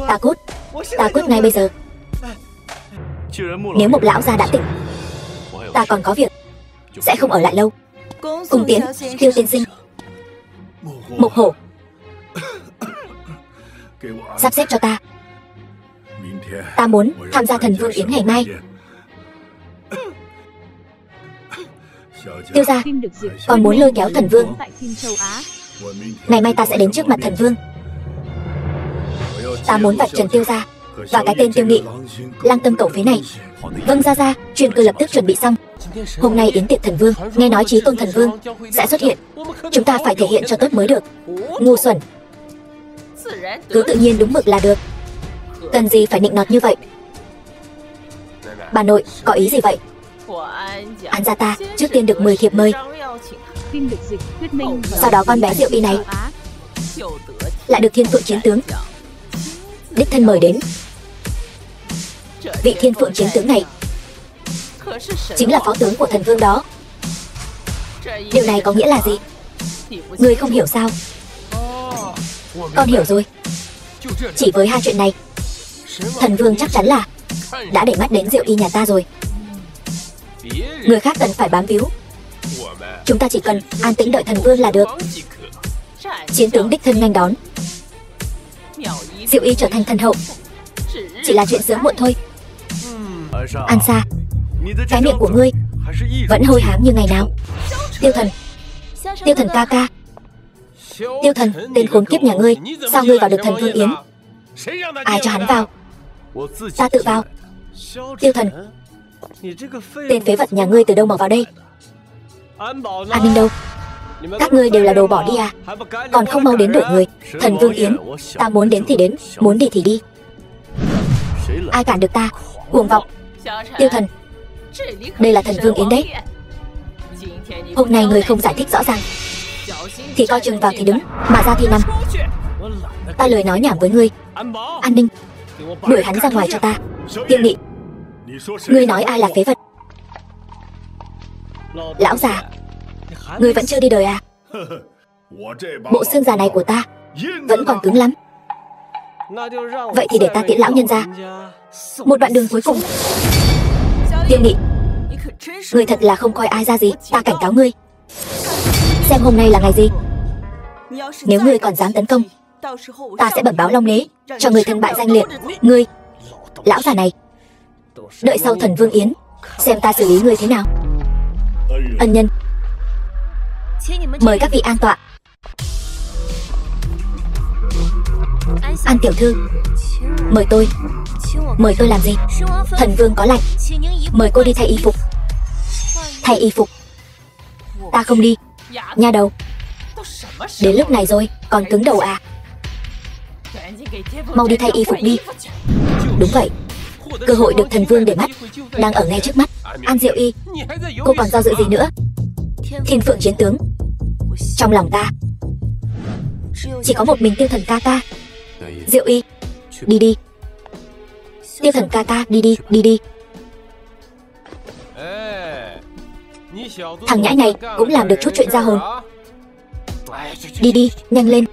Ta cút ngay bây giờ. Nếu một lão gia đã tỉnh, ta còn có việc, sẽ không ở lại lâu. Cùng tiến, Tiêu tiên sinh. Mộc hổ, sắp xếp cho ta. Ta muốn tham gia thần vương yến ngày mai. Tiêu gia còn muốn lôi kéo thần vương. Ngày mai ta sẽ đến trước mặt thần vương. Ta muốn vạch trần Tiêu gia Và cái tên Tiêu Nghị, lang tâm cẩu phế này. Vâng ra, truyền cử lập tức chuẩn bị xong. Hôm nay yến tiệc thần vương, nghe nói Chí Tôn thần vương sẽ xuất hiện. Chúng ta phải thể hiện cho tốt mới được. Ngu xuẩn. Cứ tự nhiên đúng mực là được. Cần gì phải nịnh nọt như vậy? Bà nội, có ý gì vậy? An gia ta trước tiên được 10 thiệp mời. Sau đó con bé Diệu Y này lại được Thiên Phượng chiến tướng đích thân mời đến. Vị Thiên Phượng chiến tướng này chính là phó tướng của thần vương đó. Điều này có nghĩa là gì? Ngươi không hiểu sao? Con hiểu rồi. Chỉ với hai chuyện này, thần vương chắc chắn là đã để mắt đến Diệu Y nhà ta rồi. Người khác cần phải bám víu, chúng ta chỉ cần an tĩnh đợi thần vương là được. Chiến tướng đích thân nghênh đón, Diệu Y trở thành thần hậu chỉ là chuyện sớm muộn thôi. An Sa, cái miệng của ngươi vẫn hôi hám như ngày nào. Tiêu thần ca ca. Tiêu thần, tên khốn kiếp nhà ngươi, sao ngươi vào được thần vương yến? Ai cho hắn vào? Ta tự vào. Tiêu thần, tên phế vật nhà ngươi từ đâu mà vào đây? An ninh đâu? Các ngươi đều là đồ bỏ đi à? Còn không mau đến đuổi người. Thần vương yến, ta muốn đến thì đến, muốn đi thì đi. Ai cản được ta? Cuồng vọng. Tiêu thần, đây là thần vương yến đấy. Hôm nay người không giải thích rõ ràng thì coi chừng vào thì đứng, mà ra thì nằm. Ta lời nói nhảm với ngươi. An ninh, đuổi hắn ra ngoài cho ta. Tiêu Nghị, ngươi nói ai là phế vật? Lão già, ngươi vẫn chưa đi đời à? Bộ xương già này của ta vẫn còn cứng lắm. Vậy thì để ta tiễn lão nhân ra một đoạn đường cuối cùng. Tiêu Nghị, ngươi thật là không coi ai ra gì. Ta cảnh cáo ngươi, xem hôm nay là ngày gì. Nếu ngươi còn dám tấn công, ta sẽ bẩm báo Long Đế cho ngươi thân bại danh liệt. Ngươi, lão già này, đợi sau thần vương yến xem ta xử lý ngươi thế nào. Ân nhân, mời các vị an tọa. An tiểu thư, mời tôi. Mời tôi làm gì? Thần vương có lệnh, mời cô đi thay y phục. Thay y phục? Ta không đi. Nha đầu, đến lúc này rồi còn cứng đầu à? Mau đi thay y phục đi. Đúng vậy, cơ hội được thần vương để mắt đang ở ngay trước mắt. An Diệu Y, cô còn do dự gì nữa? Thiên Phượng chiến tướng, trong lòng ta chỉ có một mình Tiêu thần ca ca. Diệu Y, đi đi. Tiêu thần ca ca, đi đi, đi đi. Thằng nhãi này cũng làm được chút chuyện ra hồn. Đi đi, nhanh lên.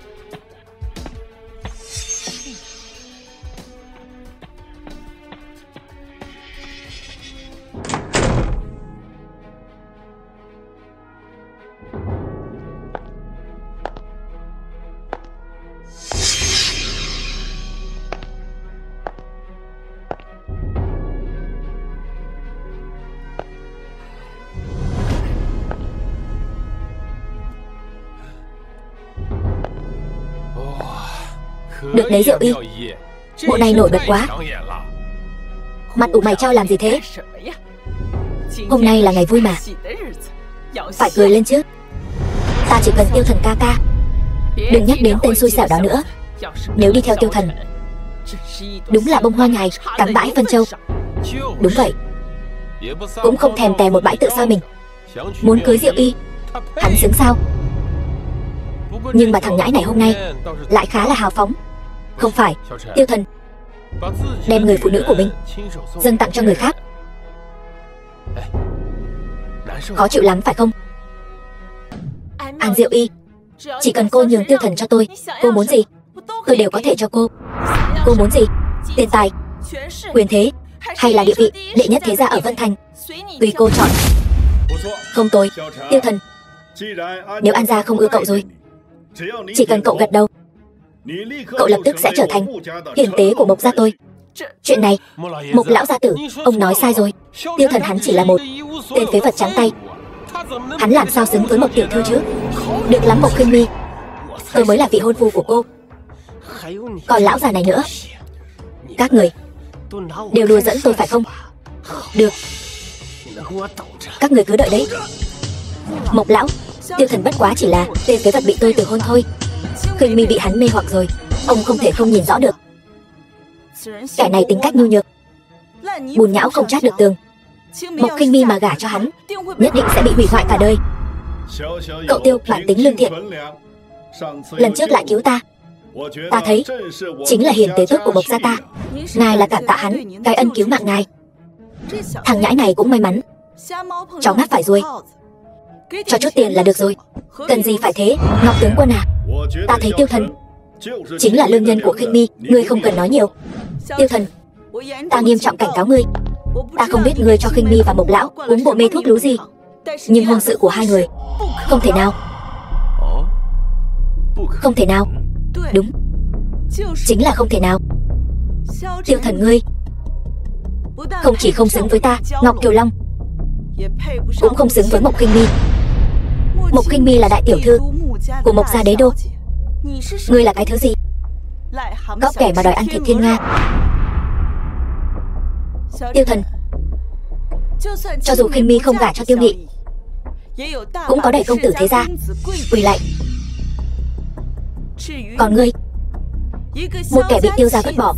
Được đấy Diệu Y, bộ này nổi bật quá. Mặt ủ mày trao làm gì thế? Hôm nay là ngày vui mà, phải cười lên chứ. Ta chỉ cần Tiêu thần ca ca, đừng nhắc đến tên xui xẻo đó nữa. Nếu đi theo Tiêu thần, đúng là bông hoa nhài cắm bãi phân châu. Đúng vậy, cũng không thèm tè một bãi tự soi mình. Muốn cưới Diệu Y, hắn xứng sao? Nhưng mà thằng nhãi này hôm nay lại khá là hào phóng. Không phải, Tiêu thần đem người phụ nữ của mình dâng tặng cho người khác. Khó chịu lắm phải không? An Diệu Y, chỉ cần cô nhường Tiêu thần cho tôi, cô muốn gì tôi đều có thể cho cô. Cô muốn gì? Tiền tài, quyền thế, hay là địa vị đệ nhất thế gia ở Vân Thành? Tùy cô chọn. Không tồi, Tiêu thần. Nếu An gia không ưa cậu rồi, chỉ cần cậu gật đầu, cậu lập tức sẽ trở thành hiền tế của Mộc gia tôi. Chuyện này, Mộc lão gia tử, ông nói sai rồi. Tiêu thần hắn chỉ là một tên phế vật trắng tay. Hắn làm sao xứng với Mộc tiểu thư chứ? Được lắm Mộc Khinh Mi, tôi mới là vị hôn phu của cô. Còn lão già này nữa, Các người đều đùa dẫn tôi phải không? Được, các người cứ đợi đấy. Mộc lão, Tiêu Thần bất quá chỉ là tên phế vật bị tôi từ hôn thôi. Khuynh Mi bị hắn mê hoặc rồi, ông không thể không nhìn rõ được. Kẻ này tính cách nhu nhược, bùn nhão không trát được tường. Mộc Khuynh Mi mà gả cho hắn, nhất định sẽ bị hủy hoại cả đời. Cậu Tiêu bản tính lương thiện, lần trước lại cứu ta. Ta thấy chính là hiền tế tước của Mộc gia ta. Ngài là cảm tạ hắn cái ân cứu mạng ngài. Thằng nhãi này cũng may mắn, chó ngáp phải ruồi. Cho chút tiền là được rồi, cần gì phải thế, Ngọc tướng quân à? Ta thấy Tiêu Thần chính là lương nhân của Khuynh Mi, ngươi không cần nói nhiều. Tiêu Thần, ta nghiêm trọng cảnh cáo ngươi. Ta không biết ngươi cho Khuynh Mi và Mộc lão uống bộ mê thuốc lú gì, nhưng hôn sự của hai người không thể nào. Không thể nào. Đúng, chính là không thể nào. Tiêu Thần ngươi không chỉ không xứng với ta, Ngọc Kiều Long, cũng không xứng với Mộc Khuynh Mi. Mộc Khuynh Mi là đại tiểu thư của Mộc gia đế đô. Ngươi là cái thứ gì? Cóc kẻ mà đòi ăn thịt thiên nga. Tiêu Thần, cho dù Khuynh Mi không gả cho Tiêu Nghị, cũng có đầy công tử thế gia quỳ lại. Còn ngươi, một kẻ bị Tiêu gia vứt bỏ,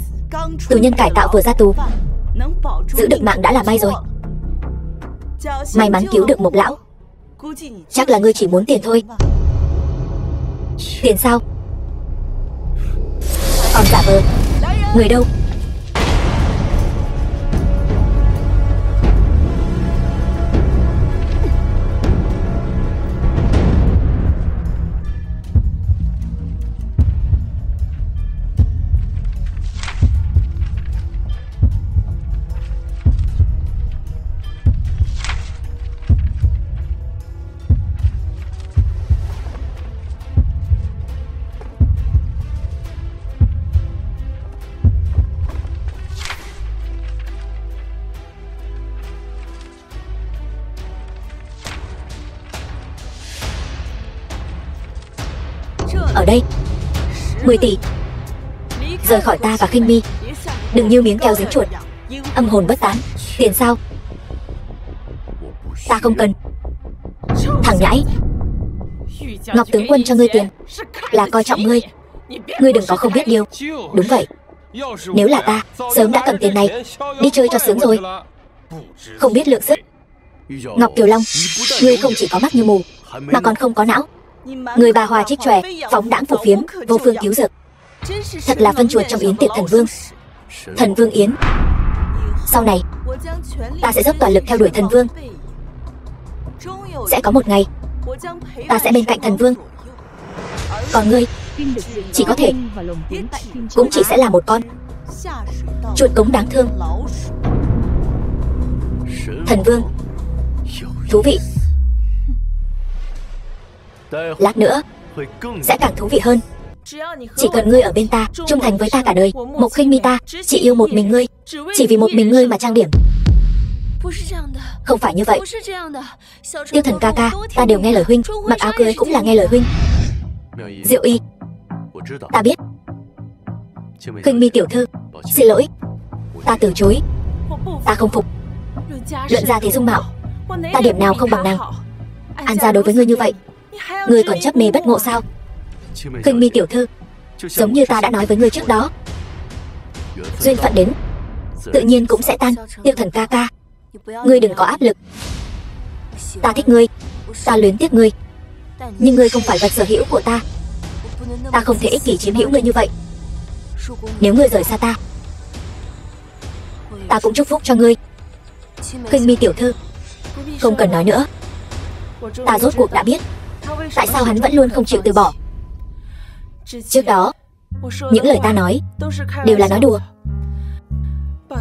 tù nhân cải tạo vừa ra tù, giữ được mạng đã là may rồi. May mắn cứu được Mộc lão. Chắc là ngươi chỉ muốn tiền thôi. Tiền sao? Còn giả vờ. Người đâu? Ở đây 10 tỷ. Rời khỏi ta và Khuynh Mi, đừng như miếng keo dính chuột, âm hồn bất tán. Tiền sao? Ta không cần. Thằng nhãi, Ngọc tướng quân cho ngươi tiền là coi trọng ngươi. Ngươi đừng có không biết điều. Đúng vậy, nếu là ta sớm đã cầm tiền này đi chơi cho sướng rồi. Không biết lượng sức. Ngọc Kiều Long, ngươi không chỉ có mắt như mù, mà còn không có não. Người bà hòa trích chòe, phóng đãng phù phiếm, vô phương cứu dược. Thật là phân chuột trong yến tiệc thần vương. Thần vương yến. Sau này ta sẽ dốc toàn lực theo đuổi thần vương. Sẽ có một ngày ta sẽ bên cạnh thần vương. Còn ngươi chỉ có thể cũng chỉ sẽ là một con chuột cống đáng thương. Thần vương thú vị. Lát nữa sẽ càng thú vị hơn. Chỉ cần ngươi ở bên ta, trung thành với ta cả đời. Mộc Khuynh Mi ta chỉ yêu một mình ngươi, chỉ vì một mình ngươi mà trang điểm. Không phải như vậy. Tiêu Thần ca ca, ta đều nghe lời huynh, mặc áo cưới cũng là nghe lời huynh. Diệu Y, ta biết. Khuynh Mi tiểu thư, xin lỗi, ta từ chối. Ta không phục. Luận ra thế dung mạo, ta điểm nào không bằng nàng. An gia đối với ngươi như vậy, ngươi còn chấp mê bất ngộ sao? Khuynh Mi tiểu thư, giống như ta đã nói với ngươi trước đó, duyên phận đến tự nhiên cũng sẽ tan. Tiêu Thần ca ca, ngươi đừng có áp lực. Ta thích ngươi, ta luyến tiếc ngươi, nhưng ngươi không phải vật sở hữu của ta. Ta không thể ích kỷ chiếm hữu ngươi như vậy. Nếu ngươi rời xa ta, ta cũng chúc phúc cho ngươi. Khuynh Mi tiểu thư, không cần nói nữa. Ta rốt cuộc đã biết tại sao hắn vẫn luôn không chịu từ bỏ. Trước đó những lời ta nói đều là nói đùa.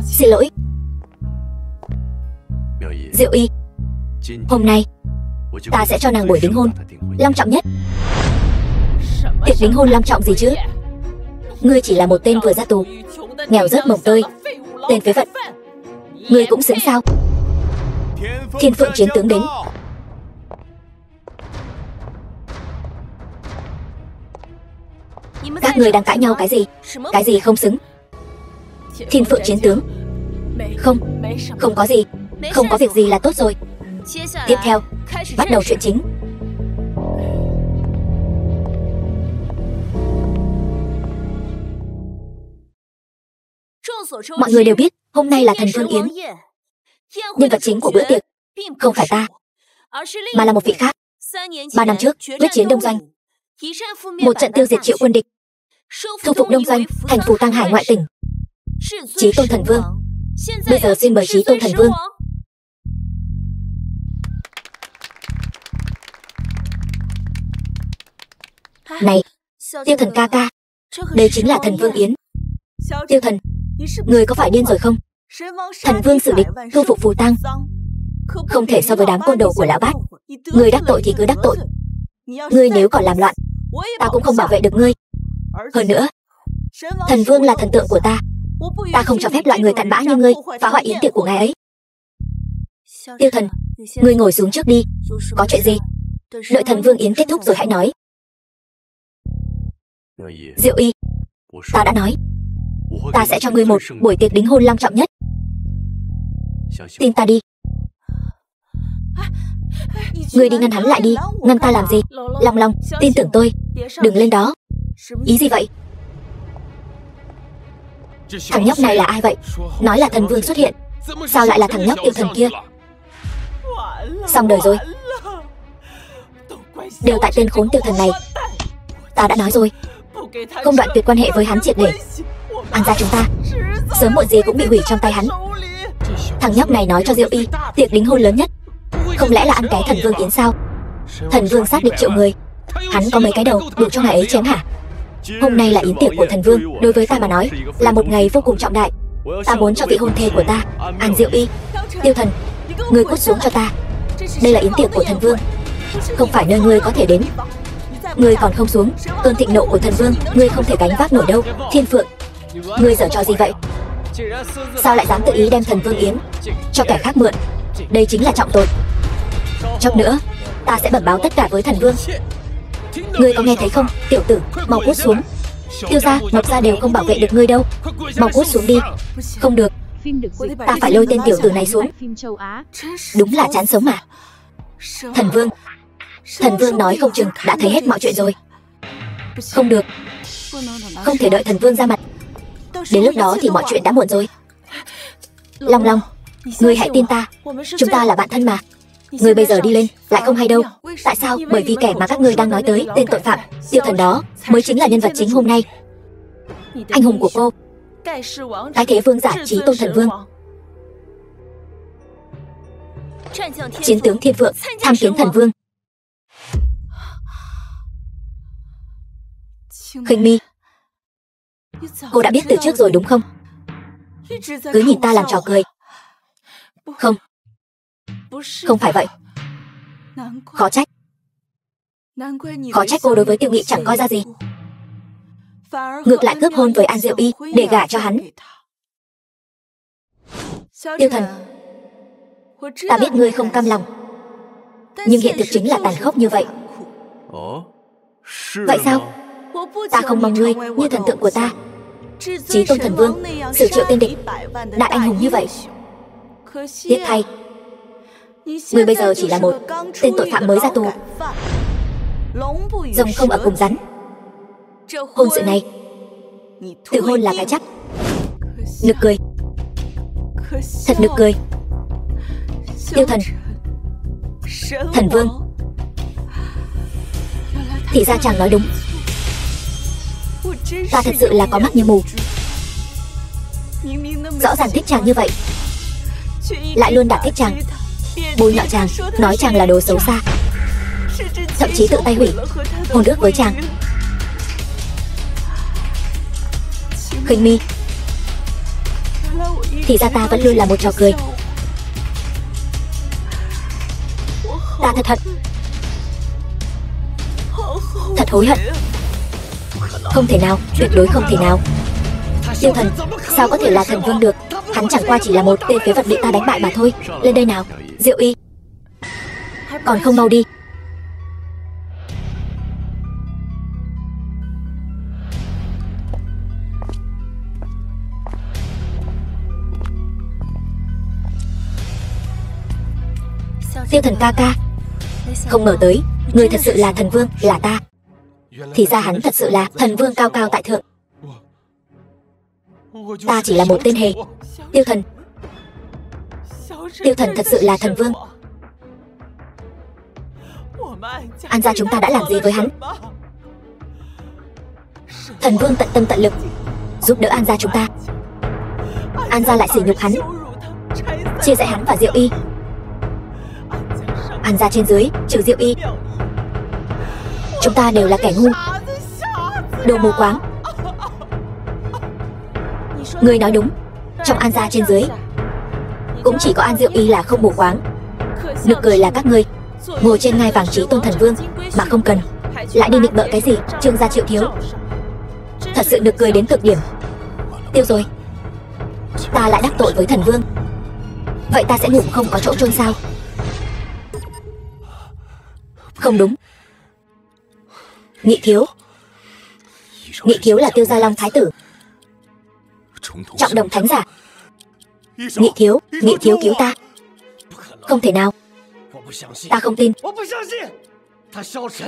Xin lỗi. Diệu Y, hôm nay ta sẽ cho nàng buổi đính hôn long trọng nhất. Tiệc đính hôn long trọng gì chứ? Ngươi chỉ là một tên vừa ra tù, nghèo rớt mồng tơi, tên phế vật. Ngươi cũng xứng sao? Thiên Phượng chiến tướng đến. Các người đang cãi nhau cái gì? Cái gì không xứng? Thiên Phượng chiến tướng. Không, không có gì. Không có việc gì là tốt rồi. Tiếp theo, bắt đầu chuyện chính. Mọi người đều biết hôm nay là Thần Vương Yến. Nhân vật chính của bữa tiệc không phải ta, mà là một vị khác. 3 năm trước, quyết chiến Đông Doanh, một trận tiêu diệt triệu quân địch, thu phục Đông Doanh thành phù Tang Hải ngoại tỉnh. Chí Tôn Thần Vương. Bây giờ xin mời Chí Tôn Thần Vương. Này, Tiêu Thần ca ca, đây chính là Thần Vương Yến. Tiêu Thần, người có phải điên rồi không? Thần Vương xử địch, thu phục phù Tang, không thể so với đám côn đồ của lão bát. Người đắc tội thì cứ đắc tội. Ngươi nếu còn làm loạn, ta cũng không bảo vệ được ngươi. Hơn nữa, Thần Vương là thần tượng của ta. Ta không cho phép loại người cặn bã như ngươi phá hoại yến tiệc của ngài ấy. Tiêu Thần, ngươi ngồi xuống trước đi. Có chuyện gì? Đợi Thần Vương Yến kết thúc rồi hãy nói. Diệu Y, ta đã nói, ta sẽ cho ngươi một buổi tiệc đính hôn long trọng nhất. Tin ta đi. Ngươi đi ngăn hắn lại đi. Ngăn ta làm gì? Long Long, tin tưởng tôi. Đừng lên đó. Ý gì vậy? Thằng nhóc này là ai vậy? Nói là Thần Vương xuất hiện, sao lại là thằng nhóc Tiêu Thần kia? Xong đời rồi. Đều tại tên khốn Tiêu Thần này. Ta đã nói rồi, không đoạn tuyệt quan hệ với hắn triệt để. An gia chúng ta sớm muộn gì cũng bị hủy trong tay hắn. Thằng nhóc này nói cho Diệu Y tiệc đính hôn lớn nhất, không lẽ là ăn cái Thần Vương Yến sao? Thần Vương xác định triệu người, hắn có mấy cái đầu đủ cho ngài ấy chém hả? Hôm nay là yến tiệc của Thần Vương, đối với ta mà nói là một ngày vô cùng trọng đại. Ta muốn cho vị hôn thê của ta, An Diệu Y. Tiêu Thần, ngươi cút xuống cho ta. Đây là yến tiệc của Thần Vương, không phải nơi ngươi có thể đến. Ngươi còn không xuống, cơn thịnh nộ của Thần Vương ngươi không thể gánh vác nổi đâu. Thiên Phượng, ngươi giở trò gì vậy? Sao lại dám tự ý đem Thần Vương Yến cho kẻ khác mượn? Đây chính là trọng tội. Chốc nữa, ta sẽ bẩm báo tất cả với Thần Vương. Ngươi có nghe thấy không, tiểu tử, mau cút xuống. Tiêu gia, Mộc gia đều không bảo vệ được ngươi đâu. Mau cút xuống đi. Không được, ta phải lôi tên tiểu tử này xuống. Đúng là chán sống mà. Thần Vương nói không chừng đã thấy hết mọi chuyện rồi. Không được, không thể đợi Thần Vương ra mặt. Đến lúc đó thì mọi chuyện đã muộn rồi. Long Long, ngươi hãy tin ta, chúng ta là bạn thân mà. Ngươi bây giờ đi lên lại không hay đâu. Tại sao? Bởi vì kẻ mà các ngươi đang nói tới, tên tội phạm Tiêu Thần đó, mới chính là nhân vật chính hôm nay. Anh hùng của cô, cái thế vương giả Chí Tôn Thần Vương. Chiến tướng Thiên Phượng tham kiến Thần Vương. Khinh Mi, cô đã biết từ trước rồi đúng không? Cứ nhìn ta làm trò cười. Không, không phải vậy. Khó trách cô đối với Tiêu Nghị chẳng coi ra gì, ngược lại cướp hôn với An Diệu Y để gả cho hắn. Tiêu Thần, ta biết ngươi không cam lòng, nhưng hiện thực chính là tàn khốc như vậy. Vậy sao? Ta không mong ngươi như thần tượng của ta, Chí Tôn Thần Vương, xử triệu tên địch, đại anh hùng như vậy. Tiếc thay, ngươi bây giờ chỉ là một tên tội phạm mới ra tù. Rồng không ở cùng rắn. Hôn sự này tự hôn là cái chắc. Nực cười, thật nực cười. Tiêu Thần, Thần Vương, thì ra chàng nói đúng. Ta thật sự là có mắt như mù. Rõ ràng thích chàng như vậy, lại luôn đả kích chàng, bôi nhọ chàng, nói chàng là đồ xấu xa, thậm chí tự tay hủy hôn ước với chàng. Khinh Mi, thì ra ta vẫn luôn là một trò cười. Ta thật hối hận. Không thể nào, tuyệt đối không thể nào. Tiêu Thần, sao có thể là Thần Vương được? Hắn chẳng qua chỉ là một tên phế vật bị ta đánh bại mà thôi. Lên đây nào, Diệu Y, còn không mau đi. Tiêu Thần ca ca. Không ngờ tới, người thật sự là thần vương, là ta. Thì ra hắn thật sự là thần vương cao cao tại thượng. Ta chỉ là một tên hề. Tiêu Thần. Tiêu Thần thật sự là thần vương. An gia chúng ta đã làm gì với hắn? Thần vương tận tâm tận lực giúp đỡ An gia chúng ta. An gia lại sỉ nhục hắn, chia rẽ hắn và Diệu Y. An gia trên dưới trừ Diệu Y, chúng ta đều là kẻ ngu, đồ mù quáng. Ngươi nói đúng, trong An gia trên dưới cũng chỉ có An Diệu Y là không mù quáng. Nực cười là các ngươi ngồi trên ngai vàng chí tôn thần vương mà không cần, lại đi nịnh bợ cái gì Trương gia Triệu thiếu. Thật sự nực cười đến cực điểm. Tiêu rồi, ta lại đắc tội với thần vương. Vậy ta sẽ ngủ không có chỗ chôn sao? Không đúng. Nghị thiếu. Nghị thiếu là Tiêu Gia Long thái tử, trọng đồng thánh giả. Nghị thiếu cứu ta. Không thể nào. Ta không tin.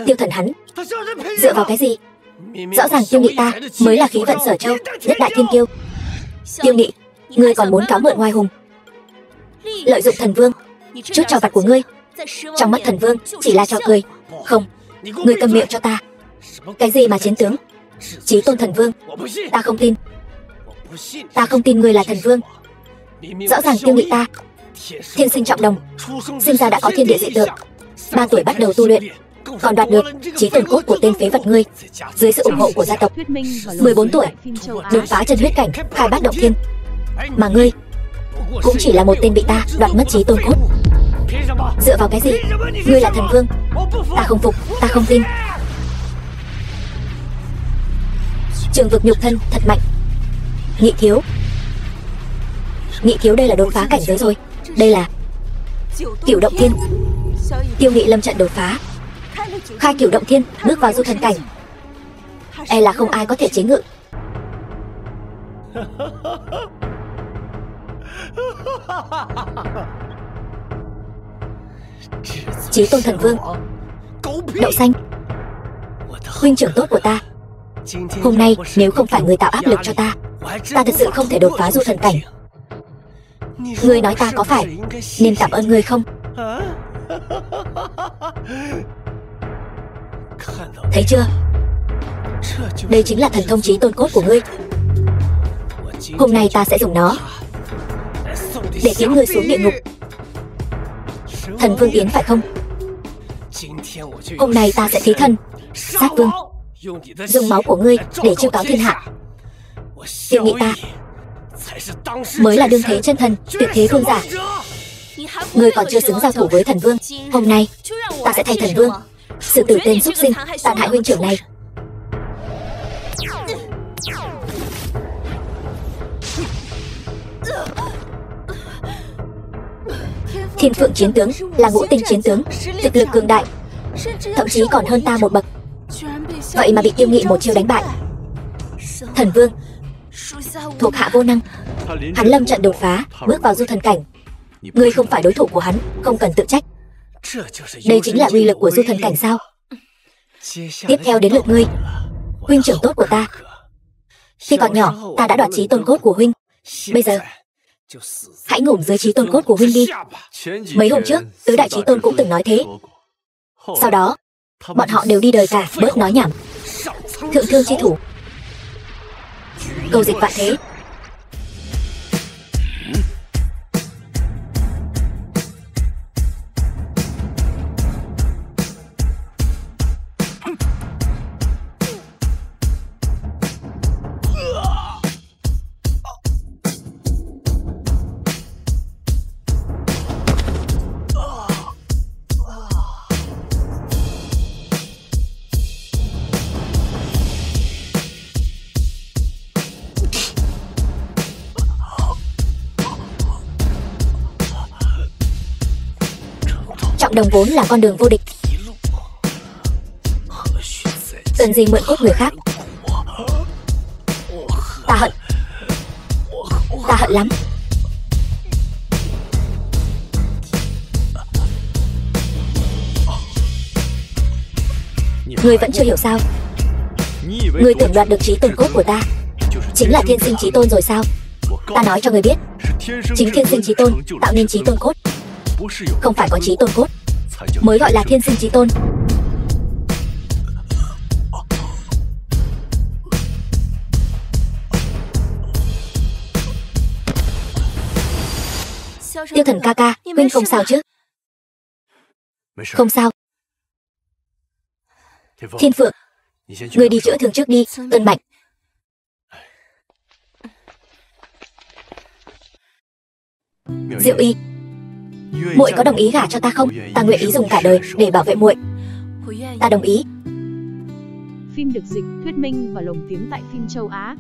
Tiêu Thần hắn dựa vào cái gì? Rõ ràng Tiêu Nghị ta mới là khí vận Sở Châu, nhất đại thiên kiêu. Tiêu Nghị, ngươi còn muốn cáo mượn oai hùng, lợi dụng thần vương. Chút trò vặt của ngươi trong mắt thần vương chỉ là trò cười. Không, ngươi câm miệng cho ta. Cái gì mà chiến tướng, chí tôn thần vương? Ta không tin. Ta không tin ngươi là thần vương. Rõ ràng Tiêu Nghị ta thiên sinh trọng đồng, sinh ra đã có thiên địa dị tượng, 3 tuổi bắt đầu tu luyện, còn đoạt được chí tôn cốt của tên phế vật ngươi dưới sự ủng hộ của gia tộc. 14 tuổi đột phá chân huyết cảnh, khai bát động thiên. Mà ngươi cũng chỉ là một tên bị ta đoạt mất chí tôn cốt. Dựa vào cái gì? Ngươi là thần vương. Ta không phục, ta không tin. Trường vực nhục thân thật mạnh. Nghị thiếu. Nghị thiếu, đây là đột phá cảnh giới rồi. Đây là Cửu Động Thiên. Tiêu Nghị lâm trận đột phá, khai Cửu Động Thiên, bước vào du thần cảnh. E là không ai có thể chế ngự. Chí tôn thần vương, đậu xanh. Huynh trưởng tốt của ta, hôm nay nếu không phải người tạo áp lực cho ta, ta thật sự không thể đột phá du thần cảnh. Ngươi nói ta có phải nên cảm ơn ngươi không? Thấy chưa? Đây chính là thần thông chí tôn cốt của ngươi. Hôm nay ta sẽ dùng nó để khiến ngươi xuống địa ngục. Thần vương Yến phải không? Hôm nay ta sẽ thí thân sát vương, dùng máu của ngươi để chiêu cáo thiên hạ. Tiêu Nghị ta mới là đương thế chân thần, tuyệt thế vương giả. Ngươi còn chưa xứng giao thủ với thần vương. Hôm nay ta sẽ thay thần vương xử tử tên súc sinh tàn hại huynh trưởng này. Thiên Phượng chiến tướng là ngũ tinh chiến tướng, thực lực cường đại, thậm chí còn hơn ta một bậc. Vậy mà bị Tiêu Nghị một chiêu đánh bại. Thần vương thuộc hạ vô năng. Hắn lâm trận đột phá, bước vào du thần cảnh. Ngươi không phải đối thủ của hắn, không cần tự trách. Đây chính là uy lực của du thần cảnh sao? Tiếp theo đến lượt ngươi, huynh trưởng tốt của ta. Khi còn nhỏ, ta đã đoạt chí tôn cốt của huynh. Bây giờ hãy ngủ dưới chí tôn cốt của huynh đi. Mấy hôm trước, tứ đại chí tôn cũng từng nói thế. Sau đó, bọn họ đều đi đời cả, bớt nói nhảm. Thượng thương chi thủ, cầu dịch vạn thế. Trọng đồng vốn là con đường vô địch, cần gì mượn cốt người khác. Ta hận lắm. Ngươi vẫn chưa hiểu sao? Ngươi tưởng đoạt được trí tôn cốt của ta chính là thiên sinh trí tôn rồi sao? Ta nói cho ngươi biết, chính thiên sinh trí tôn tạo nên trí tôn cốt. Không phải có trí tôn cốt mới gọi là thiên sinh trí tôn. Tiêu Thần ca ca, huynh không sao chứ? Không sao. Thiên Phượng, ngươi đi chữa thương trước đi. Ơn Mạnh. Diệu Y, muội có đồng ý gả cho ta không? Ta nguyện ý dùng cả đời để bảo vệ muội. Ta đồng ý. Phim được dịch, thuyết minh và lồng tiếng tại phim châu Á.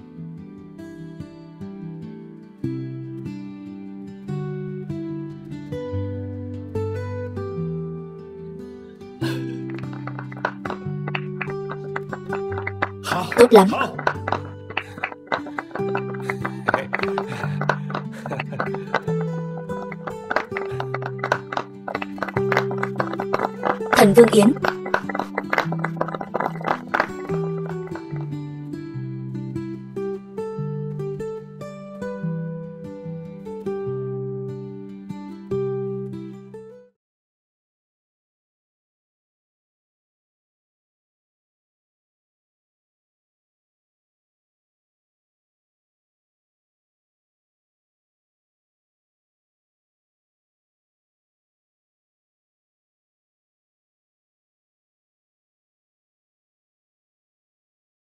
Tốt lắm. Thần Vương Yến,